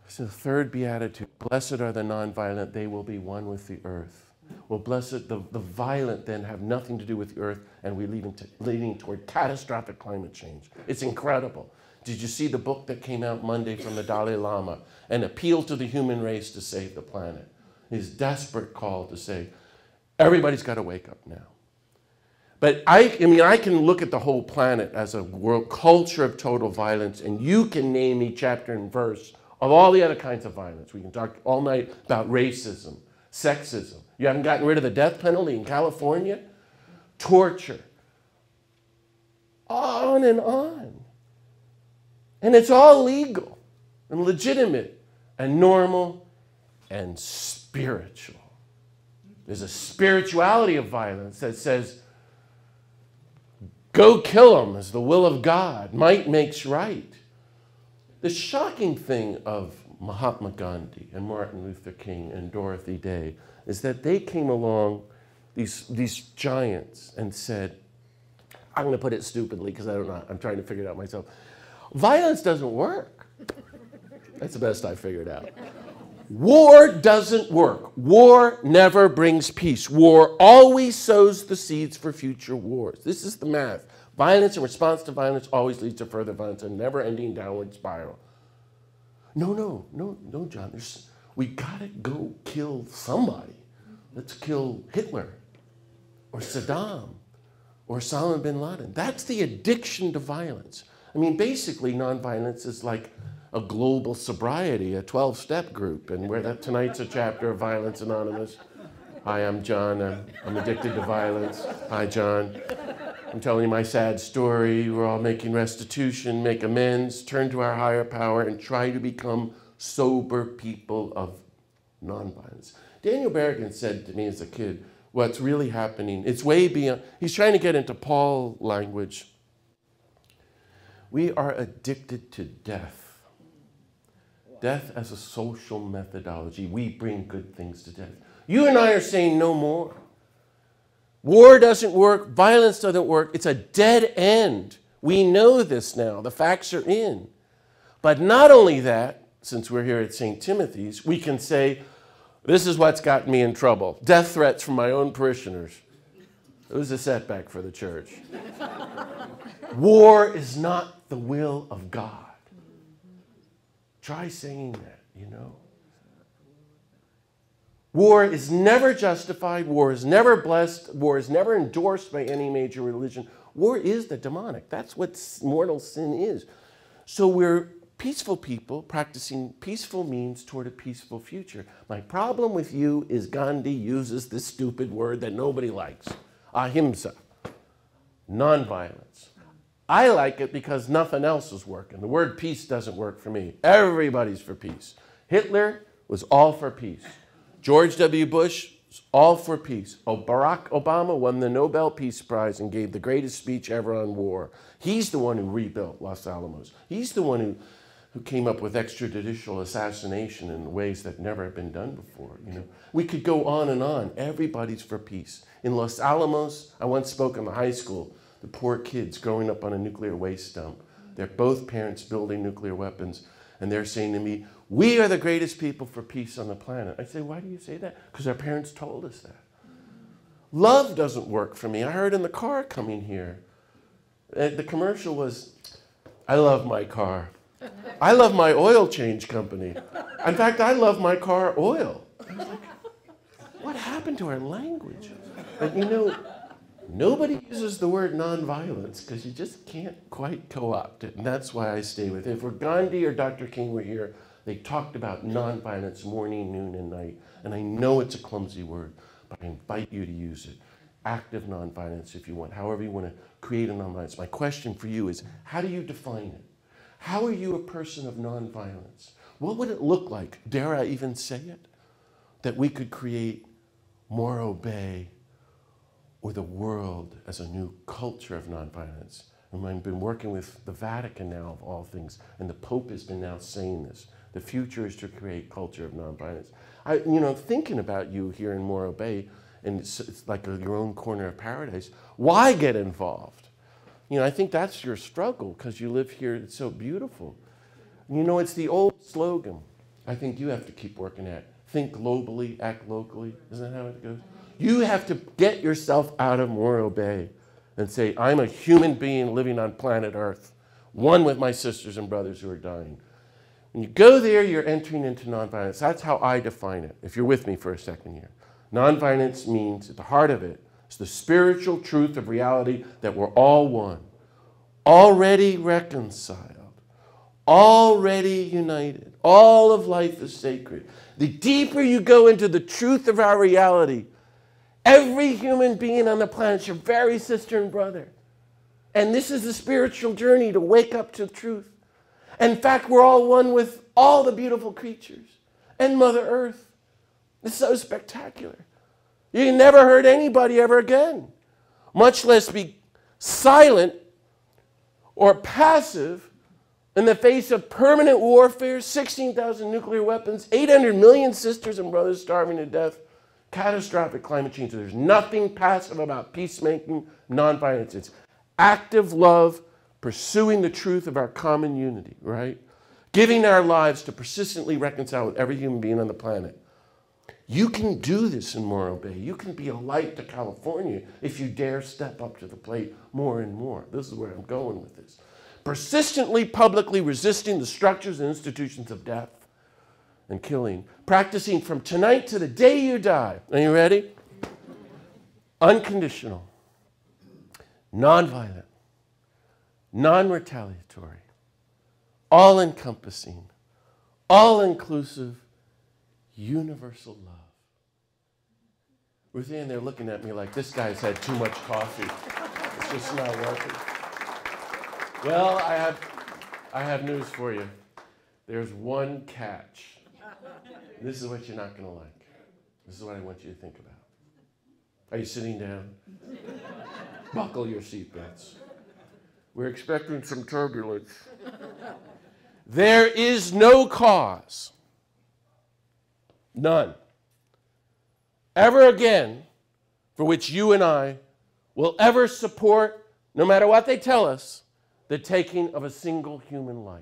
So the third beatitude, blessed are the nonviolent, they will be one with the earth. Well, blessed, the violent then have nothing to do with the earth, and we're leading toward catastrophic climate change. It's incredible. Did you see the book that came out Monday from the Dalai Lama, an appeal to the human race to save the planet? His desperate call to say, everybody's got to wake up now. But I can look at the whole planet as a world culture of total violence, and you can name me chapter and verse of all the other kinds of violence. We can talk all night about racism, sexism. You haven't gotten rid of the death penalty in California? Torture. On and on. And it's all legal and legitimate and normal and spiritual. There's a spirituality of violence that says, go kill them as the will of God. Might makes right. The shocking thing of Mahatma Gandhi and Martin Luther King and Dorothy Day is that they came along, these giants, and said, I'm going to put it stupidly because I don't know, I'm trying to figure it out myself. Violence doesn't work. That's the best I figured out. War doesn't work. War never brings peace. War always sows the seeds for future wars. This is the math. Violence in response to violence always leads to further violence, a never-ending downward spiral. No, John. We got to go kill somebody. Let's kill Hitler or Saddam or Osama bin Laden. That's the addiction to violence. I mean, basically, nonviolence is like a global sobriety, a 12-step group, and tonight's a chapter of Violence Anonymous. Hi, I'm John. I'm addicted to violence. Hi, John. I'm telling you my sad story. We're all making restitution, make amends, turn to our higher power, and try to become sober people of nonviolence. Daniel Berrigan said to me as a kid, what's really happening, it's way beyond, he's trying to get into Paul language. We are addicted to death. Death as a social methodology. We bring good things to death. You and I are saying no more. War doesn't work. Violence doesn't work. It's a dead end. We know this now. The facts are in. But not only that, since we're here at St. Timothy's, we can say, this is what's gotten me in trouble. Death threats from my own parishioners. It was a setback for the church. War is not the will of God. Try saying that, you know. War is never justified. War is never blessed. War is never endorsed by any major religion. War is the demonic. That's what mortal sin is. So we're peaceful people practicing peaceful means toward a peaceful future. My problem with you is Gandhi uses this stupid word that nobody likes. Ahimsa. Nonviolence. I like it because nothing else is working. The word peace doesn't work for me. Everybody's for peace. Hitler was all for peace. George W. Bush was all for peace. Barack Obama won the Nobel Peace Prize and gave the greatest speech ever on war. He's the one who rebuilt Los Alamos. He's the one who came up with extrajudicial assassination in ways that never have been done before. You know, we could go on and on. Everybody's for peace. In Los Alamos, I once spoke in the high school. The poor kids growing up on a nuclear waste dump. They're both parents building nuclear weapons, and they're saying to me, we are the greatest people for peace on the planet. I say, why do you say that? Because our parents told us that. Love doesn't work for me. I heard in the car coming here, the commercial was, I love my car. I love my oil change company. In fact, I love my car oil. I was like, what happened to our language? But you know, nobody uses the word nonviolence because you just can't quite co-opt it. And that's why I stay with it. If Gandhi or Dr. King were here, they talked about nonviolence morning, noon, and night. And I know it's a clumsy word, but I invite you to use it. Active nonviolence if you want, however you want to create a nonviolence. My question for you is, how do you define it? How are you a person of nonviolence? What would it look like, dare I even say it, that we could create Morro Bay or the world as a new culture of nonviolence? And I've been working with the Vatican now, of all things, and the Pope has been now saying this. The future is to create culture of nonviolence. Thinking about you here in Morro Bay, and it's like your own corner of paradise, why get involved? You know, I think that's your struggle because you live here, it's so beautiful. You know, it's the old slogan. I think you have to keep working at. Think globally, act locally. Isn't that how it goes? You have to get yourself out of Morro Bay and say, I'm a human being living on planet Earth, one with my sisters and brothers who are dying. When you go there, you're entering into nonviolence. That's how I define it, if you're with me for a second here. Nonviolence means, at the heart of it, it's the spiritual truth of reality that we're all one, already reconciled, already united. All of life is sacred. The deeper you go into the truth of our reality, every human being on the planet is your very sister and brother. And this is the spiritual journey to wake up to truth. In fact, we're all one with all the beautiful creatures and Mother Earth. It's so spectacular. You never heard anybody ever again, much less be silent or passive in the face of permanent warfare, 16,000 nuclear weapons, 800 million sisters and brothers starving to death, catastrophic climate change. There's nothing passive about peacemaking, nonviolence. It's active love, pursuing the truth of our common unity, right? Giving our lives to persistently reconcile with every human being on the planet. You can do this in Morro Bay. You can be a light to California if you dare step up to the plate more and more. This is where I'm going with this. Persistently, publicly resisting the structures and institutions of death and killing. Practicing from tonight to the day you die. Are you ready? Unconditional, nonviolent, non-retaliatory, all-encompassing, all-inclusive, universal love. Ruth Ann, they're looking at me like, this guy's had too much coffee. It's just not working. Well, I have news for you. There's one catch. This is what you're not going to like. This is what I want you to think about. Are you sitting down? Buckle your seatbelts. We're expecting some turbulence. There is no cause, none, ever again, for which you and I will ever support, no matter what they tell us, the taking of a single human life.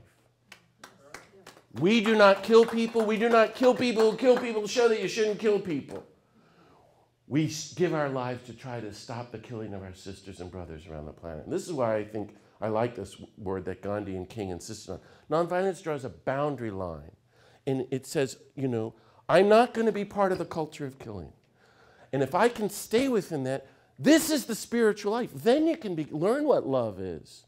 We do not kill people. We do not kill people who kill people to show that you shouldn't kill people. We give our lives to try to stop the killing of our sisters and brothers around the planet. And this is why I think I like this word that Gandhi and King insisted on. Nonviolence draws a boundary line. And it says, you know, I'm not going to be part of the culture of killing. And if I can stay within that, this is the spiritual life. Then you can learn what love is.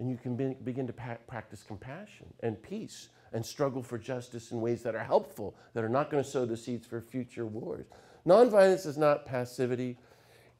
And you can begin to practice compassion and peace and struggle for justice in ways that are helpful, that are not going to sow the seeds for future wars. Nonviolence is not passivity.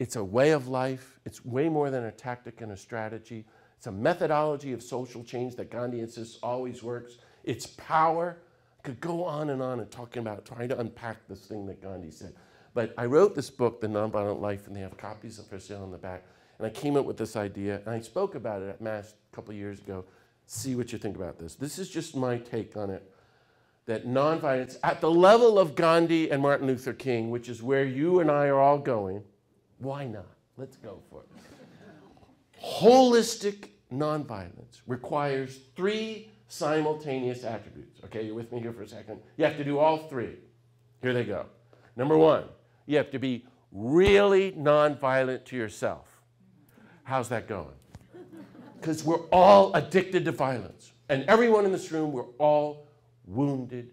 It's a way of life. It's way more than a tactic and a strategy. It's a methodology of social change that Gandhi insists always works. It's power. I could go on and talking about trying to unpack this thing that Gandhi said. But I wrote this book, The Nonviolent Life, and they have copies for sale in the back. And I came up with this idea, and I spoke about it at Mass a couple of years ago. See what you think about this. This is just my take on it. That nonviolence, at the level of Gandhi and Martin Luther King, which is where you and I are all going, why not? Let's go for it. Holistic nonviolence requires 3 simultaneous attributes. Okay, you're with me here for a second? You have to do all 3. Here they go. Number 1, you have to be really nonviolent to yourself. How's that going? Because we're all addicted to violence. And everyone in this room, we're all wounded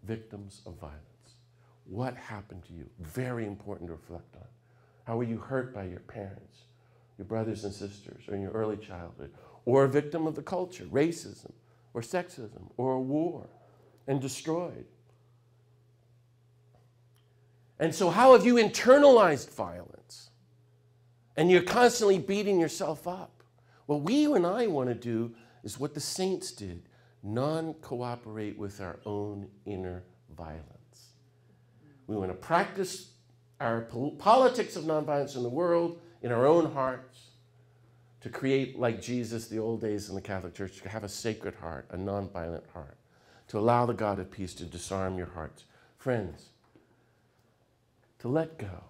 victims of violence. What happened to you? Very important to reflect on. How were you hurt by your parents, your brothers and sisters, or in your early childhood? Or a victim of the culture, racism, or sexism, or a war, and destroyed? And so how have you internalized violence? And you're constantly beating yourself up. What you and I want to do is what the saints did, non-cooperate with our own inner violence. We want to practice our politics of nonviolence in the world, in our own hearts, to create, like Jesus, the old days in the Catholic Church, to have a sacred heart, a nonviolent heart, to allow the God of peace to disarm your hearts. Friends, to let go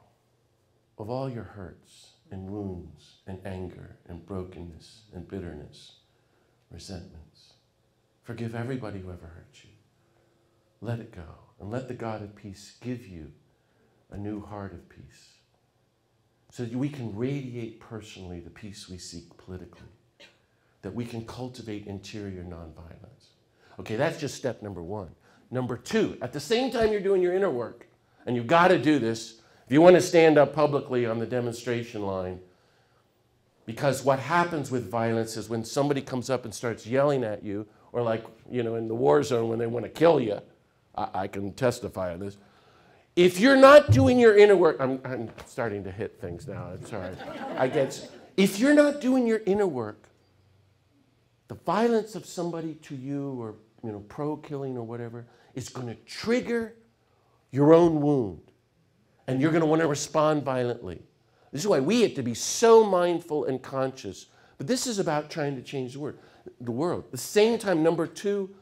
of all your hurts and wounds and anger and brokenness and bitterness, resentments. Forgive everybody who ever hurt you. let it go. And let the God of peace give you a new heart of peace. So that we can radiate personally the peace we seek politically. That we can cultivate interior nonviolence. Okay, that's just step number one. Number two, at the same time you're doing your inner work, and you've got to do this, if you want to stand up publicly on the demonstration line, because what happens with violence is when somebody comes up and starts yelling at you, or like, you know, in the war zone when they want to kill you, I can testify on this. If you're not doing your inner work, I'm starting to hit things now, I'm sorry. If you're not doing your inner work, the violence of somebody to you, or you know, pro-killing or whatever, is going to trigger your own wound. And you're going to want to respond violently. This is why we have to be so mindful and conscious. But this is about trying to change the world. At the same time, number two,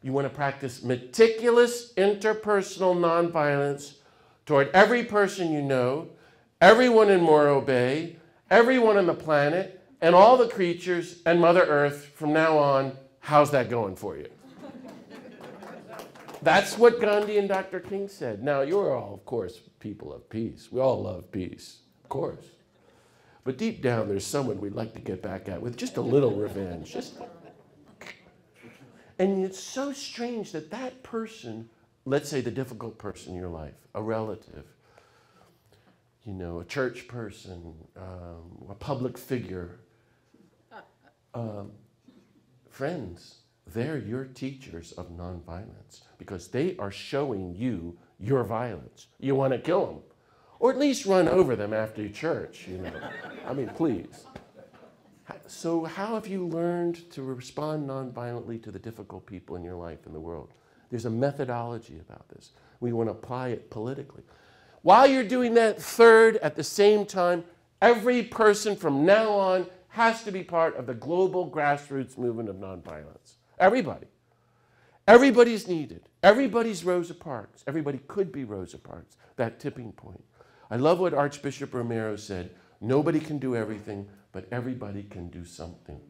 you want to practice meticulous interpersonal nonviolence toward every person you know, everyone in Morro Bay, everyone on the planet, and all the creatures and Mother Earth from now on. How's that going for you? That's what Gandhi and Dr. King said. Now, you're all, of course, people of peace. We all love peace, of course. But deep down, there's someone we'd like to get back at with just a little revenge. And it's so strange that that person, let's say the difficult person in your life, a relative, you know, a church person, a public figure, friends, they're your teachers of nonviolence because they are showing you your violence. You want to kill them, or at least run over them after church, you know. I mean, please. So how have you learned to respond nonviolently to the difficult people in your life in the world? There's a methodology about this. We want to apply it politically. While you're doing that, third, at the same time, every person from now on has to be part of the global grassroots movement of nonviolence. Everybody. Everybody's needed. Everybody's Rosa Parks. Everybody could be Rosa Parks, that tipping point. I love what Archbishop Romero said. Nobody can do everything, but everybody can do something.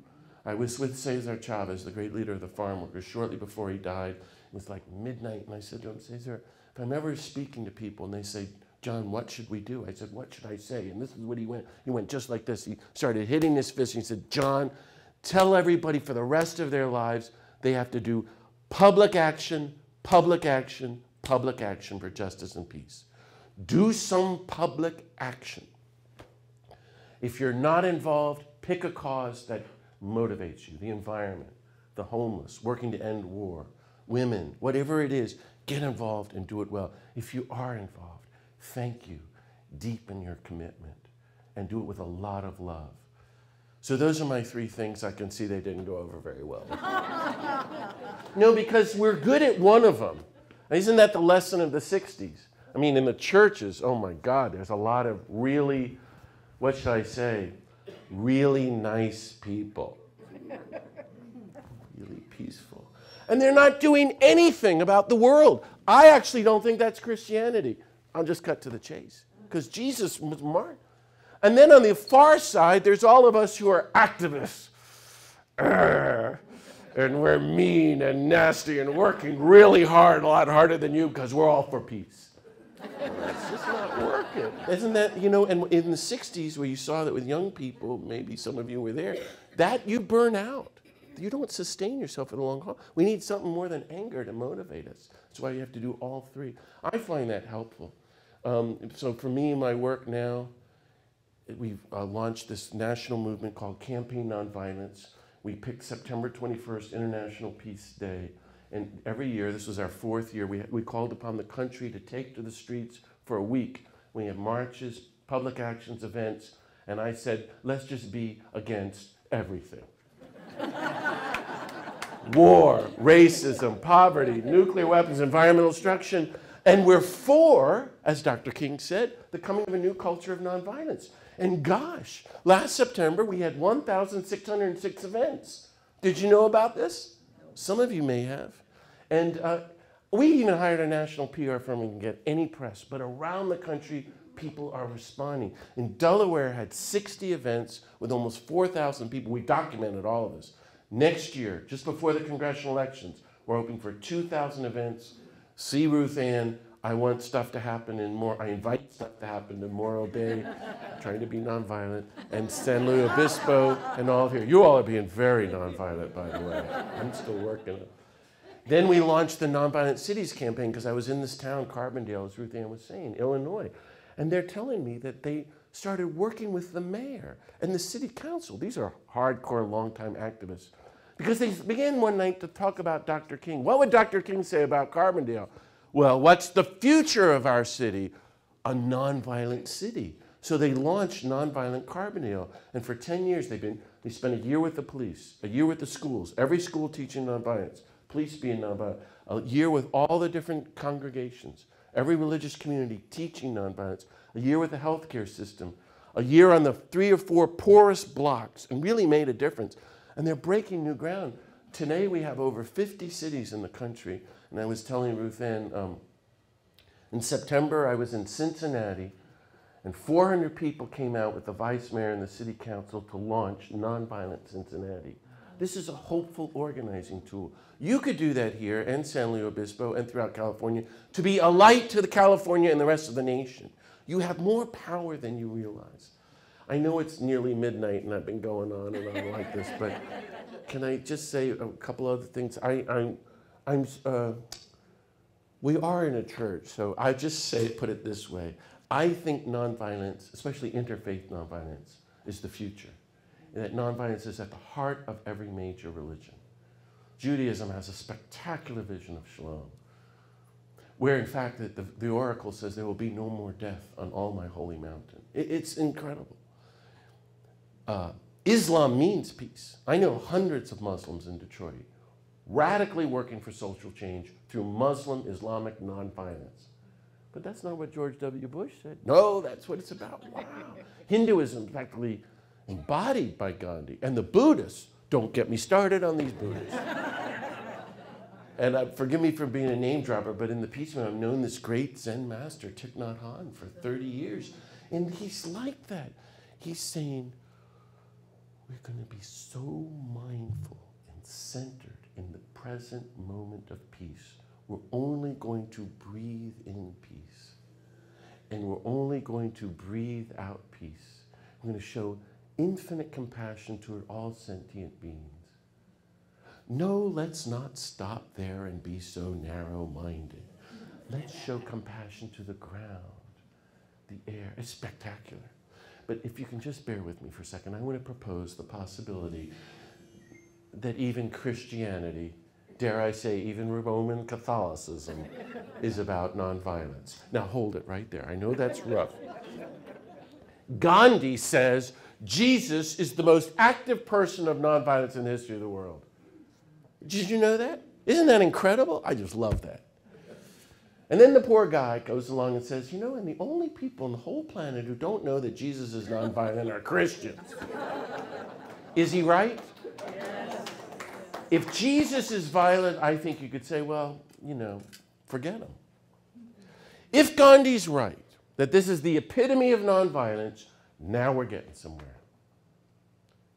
I was with Cesar Chavez, the great leader of the farm workers, shortly before he died. It was like midnight, and I said to him, Cesar, if I'm ever speaking to people and they say, John, what should we do? I said, what should I say? And this is what he went. He went just like this. He started hitting his fist, and he said, John, tell everybody for the rest of their lives they have to do public action, public action, public action for justice and peace. Do some public action. If you're not involved, pick a cause that motivates you, the environment, the homeless, working to end war, women, whatever it is, get involved and do it well. If you are involved, thank you, deepen your commitment, and do it with a lot of love. So those are my three things. I can see they didn't go over very well. No, because we're good at one of them. Isn't that the lesson of the 60s? I mean, in the churches, oh my God, there's a lot of really, what should I say, really nice people. Really peaceful. And they're not doing anything about the world. I actually don't think that's Christianity. I'll just cut to the chase. Because Jesus was martyred. And then on the far side, there's all of us who are activists. And we're mean and nasty and working really hard, a lot harder than you, because we're all for peace. Well, it's just not working. Isn't that, you know, and in the 60s where you saw that with young people, maybe some of you were there, that you burn out. You don't sustain yourself for the long haul. We need something more than anger to motivate us. That's why you have to do all three. I find that helpful. So for me, my work now, we've launched this national movement called Campaign Nonviolence. We picked September 21st, International Peace Day. And every year, this was our 4th year, we called upon the country to take to the streets for a week. We had marches, public actions, events, and I said, let's just be against everything. War, racism, poverty, nuclear weapons, environmental destruction. And we're for, as Dr. King said, the coming of a new culture of nonviolence. And gosh, last September we had 1,606 events. Did you know about this? Some of you may have. And we even hired a national PR firm and can get any press, but around the country, people are responding. In Delaware had 60 events with almost 4,000 people. We documented all of this. Next year, just before the congressional elections, we're hoping for 2,000 events See, Ruth Ann, I want stuff to happen I invite stuff to happen in Morro Bay, trying to be nonviolent, and San Luis Obispo and all here. You all are being very nonviolent, by the way. I'm still working it. Then we launched the Nonviolent Cities campaign because I was in this town, Carbondale, as Ruth Ann was saying, Illinois. And they're telling me that they started working with the mayor and the city council. These are hardcore, longtime activists. Because they began one night to talk about Dr. King. What would Dr. King say about Carbondale? Well, what's the future of our city? A nonviolent city. So they launched Nonviolent Carbondale. And for 10 years, they spent a year with the police, a year with the schools, every school teaching nonviolence, police being nonviolent, a year with all the different congregations, every religious community teaching nonviolence, a year with the healthcare system, a year on the 3 or 4 poorest blocks, and really made a difference. And they're breaking new ground. Today we have over 50 cities in the country. And I was telling Ruth Ann, in September I was in Cincinnati, and 400 people came out with the vice mayor and the city council to launch Nonviolent Cincinnati. This is a hopeful organizing tool. You could do that here and San Luis Obispo and throughout California to be a light to the California and the rest of the nation. You have more power than you realize. I know it's nearly midnight and I've been going on and on like this, but can I just say a couple other things? We are in a church, so I just put it this way. I think nonviolence, especially interfaith nonviolence, is the future. And that nonviolence is at the heart of every major religion. Judaism has a spectacular vision of shalom, where in fact the oracle says there will be no more death on all my holy mountain. It's incredible. Islam means peace. I know hundreds of Muslims in Detroit radically working for social change through Muslim Islamic nonviolence. But that's not what George W. Bush said. No, that's what it's about. Wow. Hinduism is practically embodied by Gandhi. And the Buddhists, don't get me started on these Buddhists. And forgive me for being a name dropper, but in the peace movement, I've known this great Zen master, Thich Nhat Hanh, for 30 years. And he's like that. He's saying, we're going to be so mindful and centered in the present moment of peace. We're only going to breathe in peace. And we're only going to breathe out peace. We're going to show infinite compassion toward all sentient beings. No, let's not stop there and be so narrow-minded. Let's show compassion to the ground, the air. It's spectacular. But if you can just bear with me for a second, I want to propose the possibility that even Christianity, dare I say even Roman Catholicism, is about nonviolence. Now hold it right there. I know that's rough. Gandhi says Jesus is the most active person of nonviolence in the history of the world. Did you know that? Isn't that incredible? I just love that. And then the poor guy goes along and says, you know, and the only people on the whole planet who don't know that Jesus is nonviolent are Christians. Is he right? Yes. If Jesus is violent, I think you could say, well, you know, forget him. If Gandhi's right, that this is the epitome of nonviolence, now we're getting somewhere.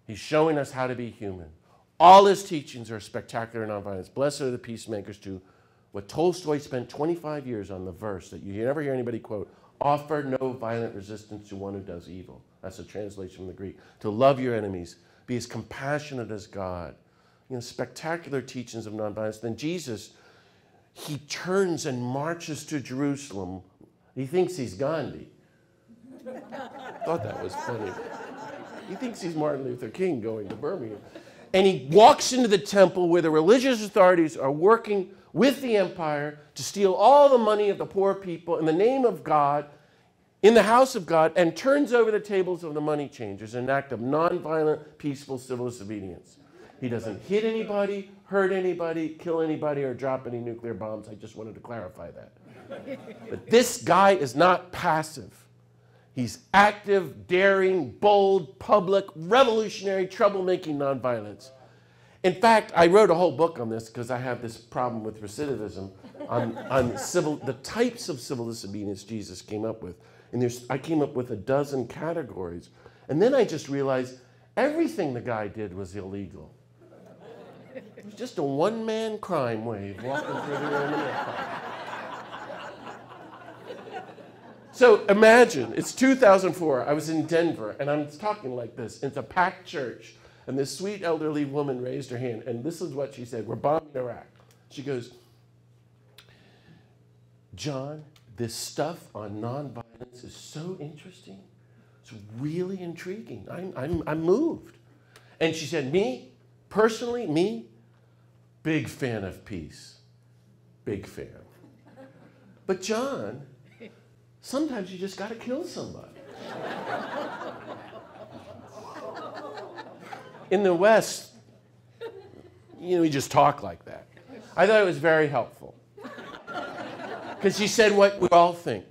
He's showing us how to be human. All his teachings are spectacular nonviolence. Blessed are the peacemakers too. What Tolstoy spent 25 years on the verse that you never hear anybody quote, offer no violent resistance to one who does evil. That's a translation from the Greek. To love your enemies, be as compassionate as God. You know, spectacular teachings of nonviolence. Then Jesus, he turns and marches to Jerusalem. He thinks he's Gandhi. Thought that was funny. He thinks he's Martin Luther King going to Birmingham. And he walks into the temple where the religious authorities are working with the empire to steal all the money of the poor people in the name of God, in the house of God, and turns over the tables of the money changers in an act of nonviolent, peaceful civil disobedience. He doesn't hit anybody, hurt anybody, kill anybody, or drop any nuclear bombs. I just wanted to clarify that. But this guy is not passive. He's active, daring, bold, public, revolutionary, troublemaking nonviolence. In fact, I wrote a whole book on this because I have this problem with recidivism on the types of civil disobedience Jesus came up with. And I came up with 12 categories. And then I just realized everything the guy did was illegal. It was just a one-man crime wave walking through the Roman Empire. So imagine, it's 2004. I was in Denver, and I'm talking like this. It's a packed church. And this sweet elderly woman raised her hand, and this is what she said. We're bombing Iraq. She goes, John, this stuff on nonviolence is so interesting. It's really intriguing. I'm moved. And she said, me, personally, me, big fan of peace. Big fan. But John, sometimes you just got to kill somebody. In the West, we just talk like that. I thought it was very helpful. Because she said what we all think.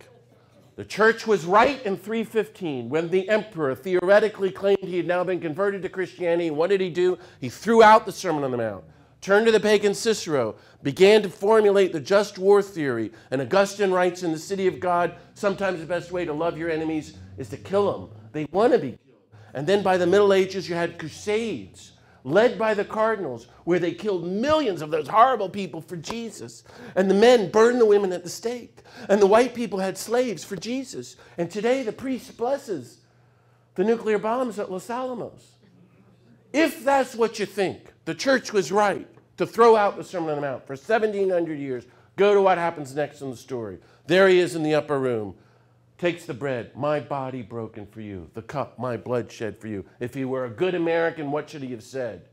The church was right in 315 when the emperor theoretically claimed he had now been converted to Christianity. And what did he do? He threw out the Sermon on the Mount, turned to the pagan Cicero, began to formulate the just war theory. And Augustine writes in The City of God, sometimes the best way to love your enemies is to kill them. They want to be killed. And then by the Middle Ages, you had crusades led by the cardinals where they killed millions of those horrible people for Jesus. And the men burned the women at the stake. And the white people had slaves for Jesus. And today the priest blesses the nuclear bombs at Los Alamos. If that's what you think, the church was right to throw out the Sermon on the Mount for 1,700 years. Go to what happens next in the story. There he is in the upper room. Takes the bread, my body broken for you. The cup, my blood shed for you. If he were a good American, what should he have said?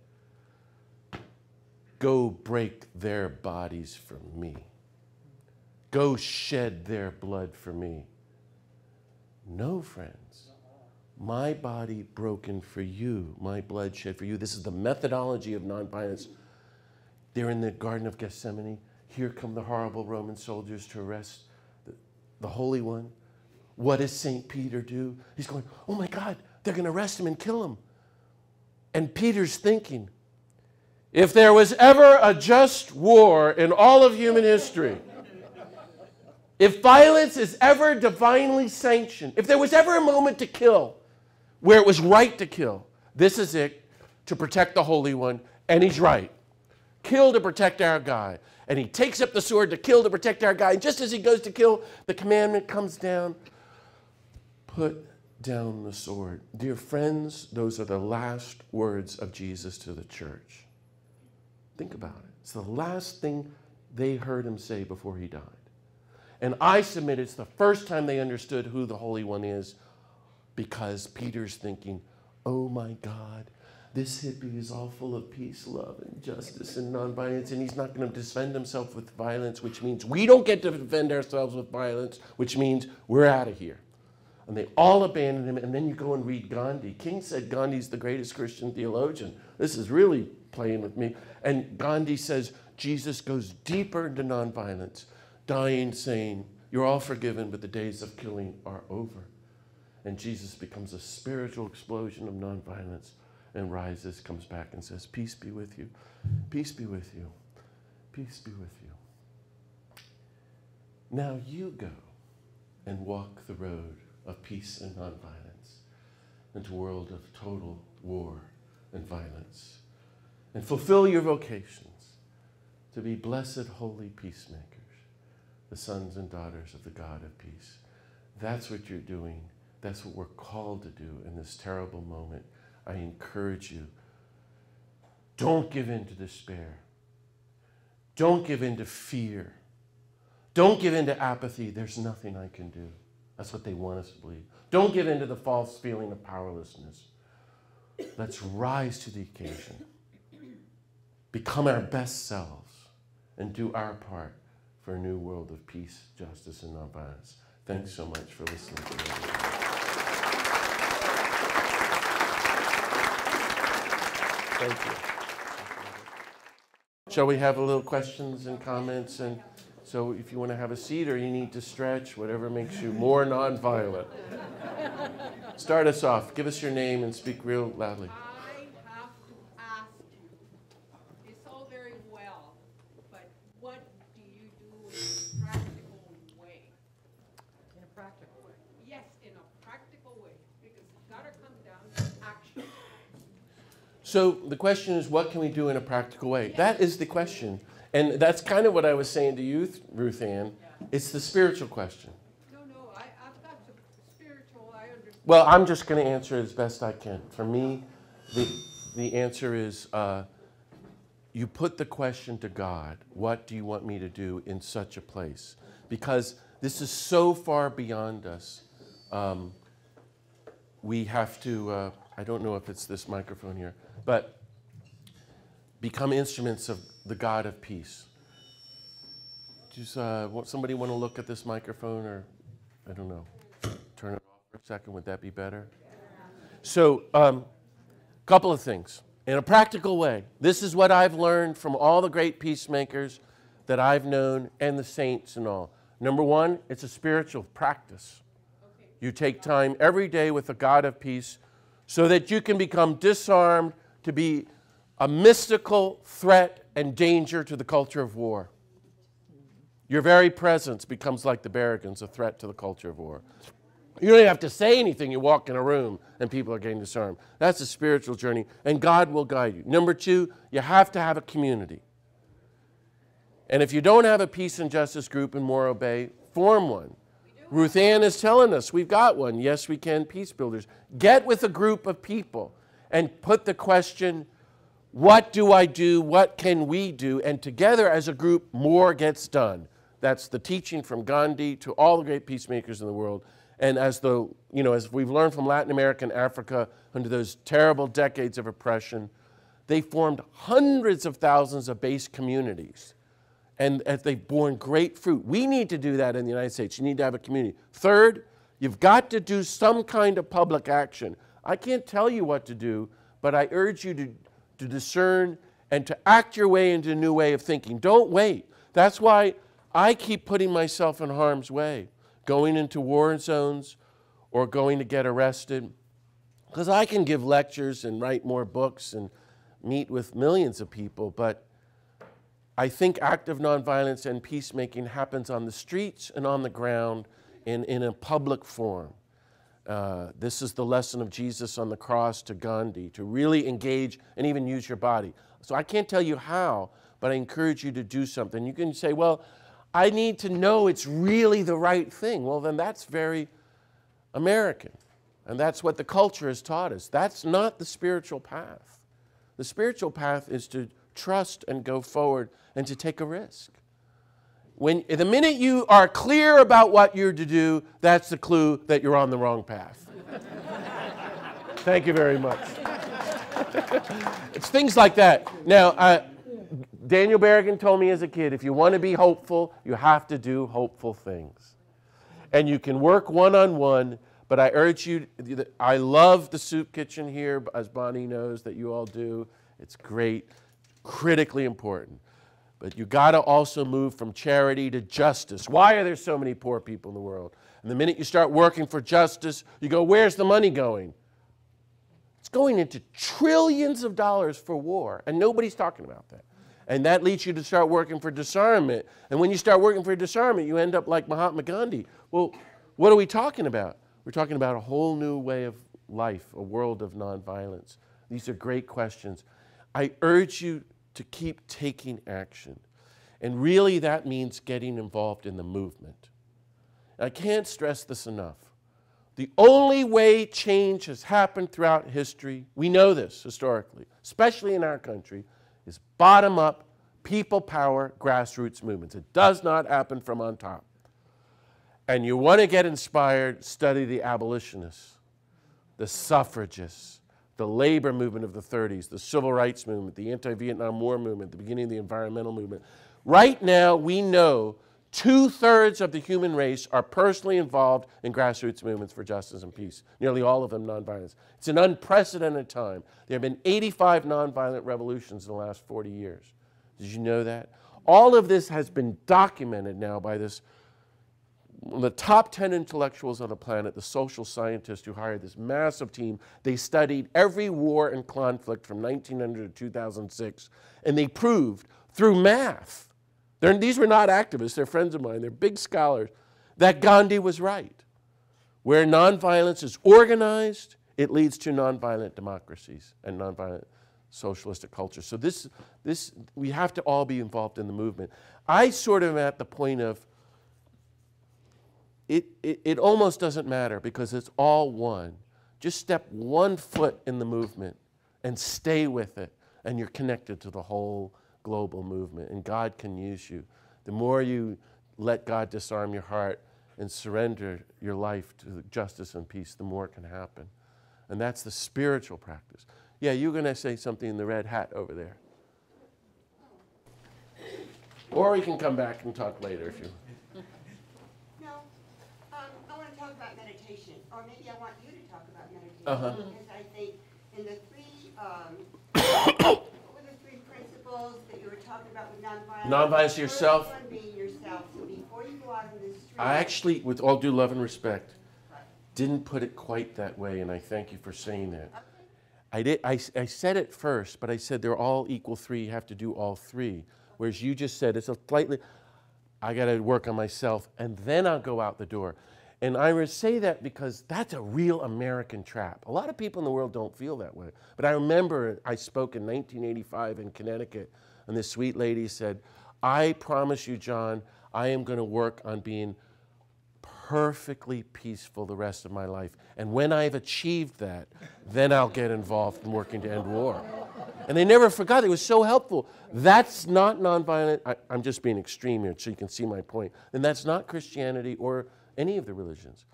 Go break their bodies for me. Go shed their blood for me. No, friends. My body broken for you, my blood shed for you. This is the methodology of nonviolence. They're in the Garden of Gethsemane. Here come the horrible Roman soldiers to arrest the Holy One. What does St. Peter do? He's going, oh my God, they're going to arrest him and kill him. And Peter's thinking, if there was ever a just war in all of human history, if violence is ever divinely sanctioned, if there was ever a moment to kill where it was right to kill, this is it, to protect the Holy One, and he's right. Kill to protect our guy. And he takes up the sword to kill to protect our guy. And just as he goes to kill, the commandment comes down. Put down the sword. Dear friends, those are the last words of Jesus to the church. Think about it. It's the last thing they heard him say before he died. And I submit it's the first time they understood who the Holy One is, because Peter's thinking, oh my God, this hippie is all full of peace, love, and justice and nonviolence, and he's not going to defend himself with violence, which means we don't get to defend ourselves with violence, which means we're out of here. And they all abandoned him, and then you go and read Gandhi. King said Gandhi's the greatest Christian theologian. This is really playing with me. And Gandhi says Jesus goes deeper into nonviolence, dying saying, you're all forgiven, but the days of killing are over. And Jesus becomes a spiritual explosion of nonviolence and rises, comes back and says, peace be with you. Peace be with you. Peace be with you. Now you go and walk the road of peace and nonviolence into a world of total war and violence. And fulfill your vocations to be blessed, holy peacemakers, the sons and daughters of the God of peace. That's what you're doing. That's what we're called to do in this terrible moment. I encourage you, don't give in to despair. Don't give in to fear. Don't give in to apathy. There's nothing I can do. That's what they want us to believe. Don't give in to the false feeling of powerlessness. Let's rise to the occasion. Become our best selves and do our part for a new world of peace, justice, and nonviolence. Thanks so much for listening to me. Thank you. Shall we have a little questions and comments? And so if you want to have a seat or you need to stretch, whatever makes you more nonviolent. Start us off. Give us your name and speak real loudly. I have to ask you, it's all very well, but what do you do in a practical way? In a practical way. Yes, in a practical way, because it's got to come down to action. So the question is, what can we do in a practical way? That is the question. And that's kind of what I was saying to you, Ruth Ann. It's the spiritual question. No, I've got Well, I'm just going to answer it as best I can. For me, the answer is you put the question to God, what do you want me to do in such a place? Because this is so far beyond us. We have to, I don't know if it's this microphone here, but become instruments of the God of peace. Just, somebody want to look at this microphone, or I don't know, turn it off for a second? Would that be better? So, couple of things. In a practical way, this is what I've learned from all the great peacemakers that I've known and the saints and all. Number one, it's a spiritual practice. You take time every day with the God of peace so that you can become disarmed to be a mystical threat and danger to the culture of war. Your very presence becomes like the Berrigan's, a threat to the culture of war. You don't even have to say anything. You walk in a room and people are getting disarmed. That's a spiritual journey, and God will guide you. Number two, you have to have a community. And if you don't have a peace and justice group in Morro Bay, form one. Ruth Ann is telling us we've got one. Yes, we can, Peace Builders. Get with a group of people and put the question, what do I do? What can we do? And together as a group, more gets done. That's the teaching from Gandhi to all the great peacemakers in the world. And as we've learned from Latin America and Africa under those terrible decades of oppression, they formed hundreds of thousands of base communities. And they've borne great fruit. We need to do that in the United States. You need to have a community. Third, you've got to do some kind of public action. I can't tell you what to do, but I urge you to discern and to act your way into a new way of thinking. Don't wait. That's why I keep putting myself in harm's way, going into war zones or going to get arrested, because I can give lectures and write more books and meet with millions of people, but I think active nonviolence and peacemaking happens on the streets and on the ground in a public forum. This is the lesson of Jesus on the cross to Gandhi, to really engage and even use your body. So I can't tell you how, but I encourage you to do something. You can say, well, I need to know it's really the right thing. Well, then that's very American. And that's what the culture has taught us. That's not the spiritual path. The spiritual path is to trust and go forward and to take a risk. The minute you are clear about what you're to do, that's the clue that you're on the wrong path. Thank you very much. It's things like that. Now, Daniel Berrigan told me as a kid, if you want to be hopeful, you have to do hopeful things. And you can work one-on-one, but I urge you, I love the soup kitchen here, as Bonnie knows that you all do. It's great, critically important. But you got to also move from charity to justice. Why are there so many poor people in the world? And the minute you start working for justice, you go, where's the money going? It's going into trillions of dollars for war, and nobody's talking about that. And that leads you to start working for disarmament. And when you start working for disarmament, you end up like Mahatma Gandhi. Well, what are we talking about? We're talking about a whole new way of life, a world of nonviolence. These are great questions. I urge you to keep taking action. And really that means getting involved in the movement. I can't stress this enough. The only way change has happened throughout history, we know this historically, especially in our country, is bottom-up, people power, grassroots movements. It does not happen from on top. And you want to get inspired, study the abolitionists, the suffragists, the labor movement of the 30s, the civil rights movement, the anti-Vietnam War movement, the beginning of the environmental movement. Right now, we know 2/3 of the human race are personally involved in grassroots movements for justice and peace, nearly all of them nonviolence. It's an unprecedented time. There have been 85 nonviolent revolutions in the last 40 years. Did you know that? All of this has been documented now by the top 10 intellectuals on the planet, the social scientists who hired this massive team. They studied every war and conflict from 1900 to 2006, and they proved through math, these were not activists, they're friends of mine, they're big scholars, that Gandhi was right. Where nonviolence is organized, it leads to nonviolent democracies and nonviolent socialistic cultures. So we have to all be involved in the movement. I sort of am at the point of, it almost doesn't matter because it's all one. Just step one foot in the movement and stay with it, and you're connected to the whole global movement, and God can use you. The more you let God disarm your heart and surrender your life to justice and peace, the more can happen. And that's the spiritual practice. Yeah, you're going to say something in the red hat over there. Or we can come back and talk later if you... No, I want to talk about meditation, or maybe I want you to talk about meditation, because I think in the three, what were the three principles that you were talking about with nonviolence? Nonviolence to yourself. The first one being yourself, so before you go out in the street. I actually, with all due love and respect, didn't put it quite that way, and I thank you for saying that. I said it first, but I said they're all equal three, you have to do all three. Whereas you just said it's a slightly, I got to work on myself, and then I'll go out the door. And I say that because that's a real American trap. A lot of people in the world don't feel that way. But I remember I spoke in 1985 in Connecticut, and this sweet lady said, I promise you, John, I am going to work on being perfectly peaceful the rest of my life. And when I've achieved that, then I'll get involved in working to end war. And they never forgot. It was so helpful. That's not nonviolent. I'm just being extreme here so you can see my point. And that's not Christianity or any of the religions.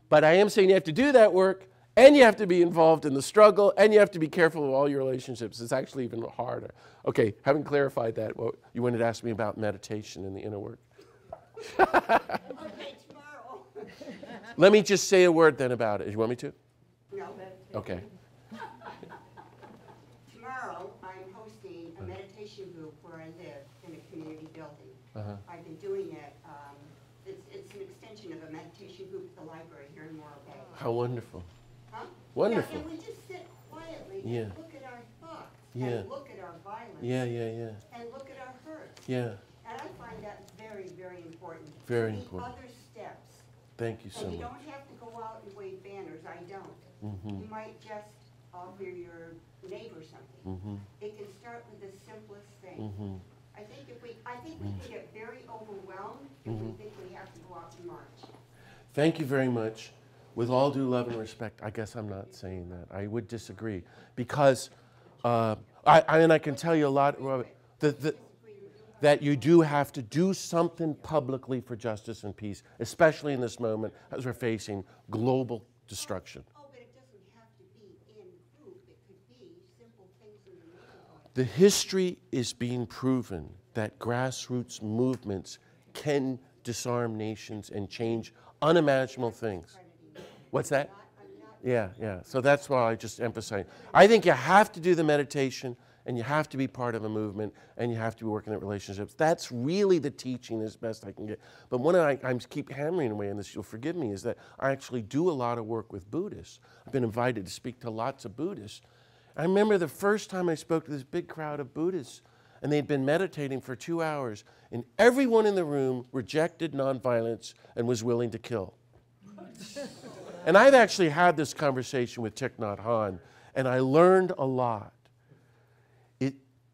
But I am saying you have to do that work, and you have to be involved in the struggle, and you have to be careful of all your relationships. It's actually even harder. Okay, having clarified that, well, you wanted to ask me about meditation and the inner work. Okay, tomorrow. Let me just say a word then about it. You want me to? No. Okay. Tomorrow, I'm hosting a meditation group where I live in a community building. I've been doing it. It's an extension of a meditation group at the library here in Morro Bay. How wonderful. Huh? Wonderful. Yeah, and we just sit quietly Yeah. and look at our thoughts, Yeah. and look at our violence, Yeah. and look at our hurts. Yeah. And I find that very, very important. Very The important. other steps. Thank you so And you much. don't have to go out and wave banners, I don't. Mm-hmm. You might just offer your neighbor something. Mm-hmm. It can start with the simplest thing. Mm-hmm. I think we can get very overwhelmed if we think we have to go out and march. Thank you very much. With all due love and respect, I guess I'm not saying that. I would disagree. Because, I can tell you a lot, that you do have to do something publicly for justice and peace, especially in this moment as we're facing global destruction. Oh, but it doesn't have to be in group. It could be simple things in the neighborhood. The history is being proven that grassroots movements can disarm nations and change unimaginable things. What's that? Yeah. So that's why I just emphasize. I think you have to do the meditation, and you have to be part of a movement, and you have to be working at relationships. That's really the teaching as best I can get. But one I keep hammering away on this, you'll forgive me, is that I actually do a lot of work with Buddhists. I've been invited to speak to lots of Buddhists. I remember the first time I spoke to this big crowd of Buddhists, and they'd been meditating for 2 hours, and everyone in the room rejected nonviolence and was willing to kill. And I've actually had this conversation with Thich Nhat Hanh, and I learned a lot.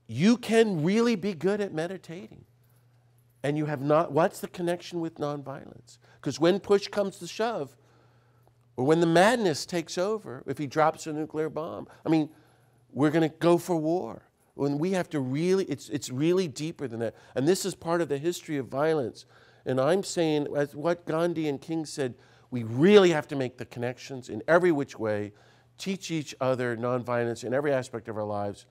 You can really be good at meditating, and you have not. What's the connection with nonviolence? Because when push comes to shove, or when the madness takes over, if he drops a nuclear bomb, I mean, we're going to go for war. When we have to really, it's really deeper than that. And this is part of the history of violence. And I'm saying, as what Gandhi and King said, we really have to make the connections in every which way, teach each other nonviolence in every aspect of our lives,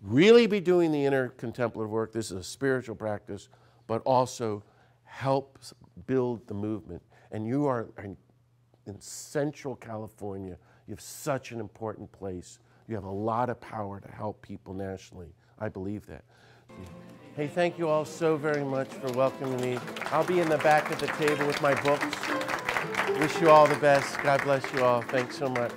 really be doing the inner contemplative work. This is a spiritual practice, but also help build the movement. And you are in Central California. You have such an important place. You have a lot of power to help people nationally. I believe that. Hey, thank you all so very much for welcoming me. I'll be in the back of the table with my books. Wish you all the best. God bless you all. Thanks so much.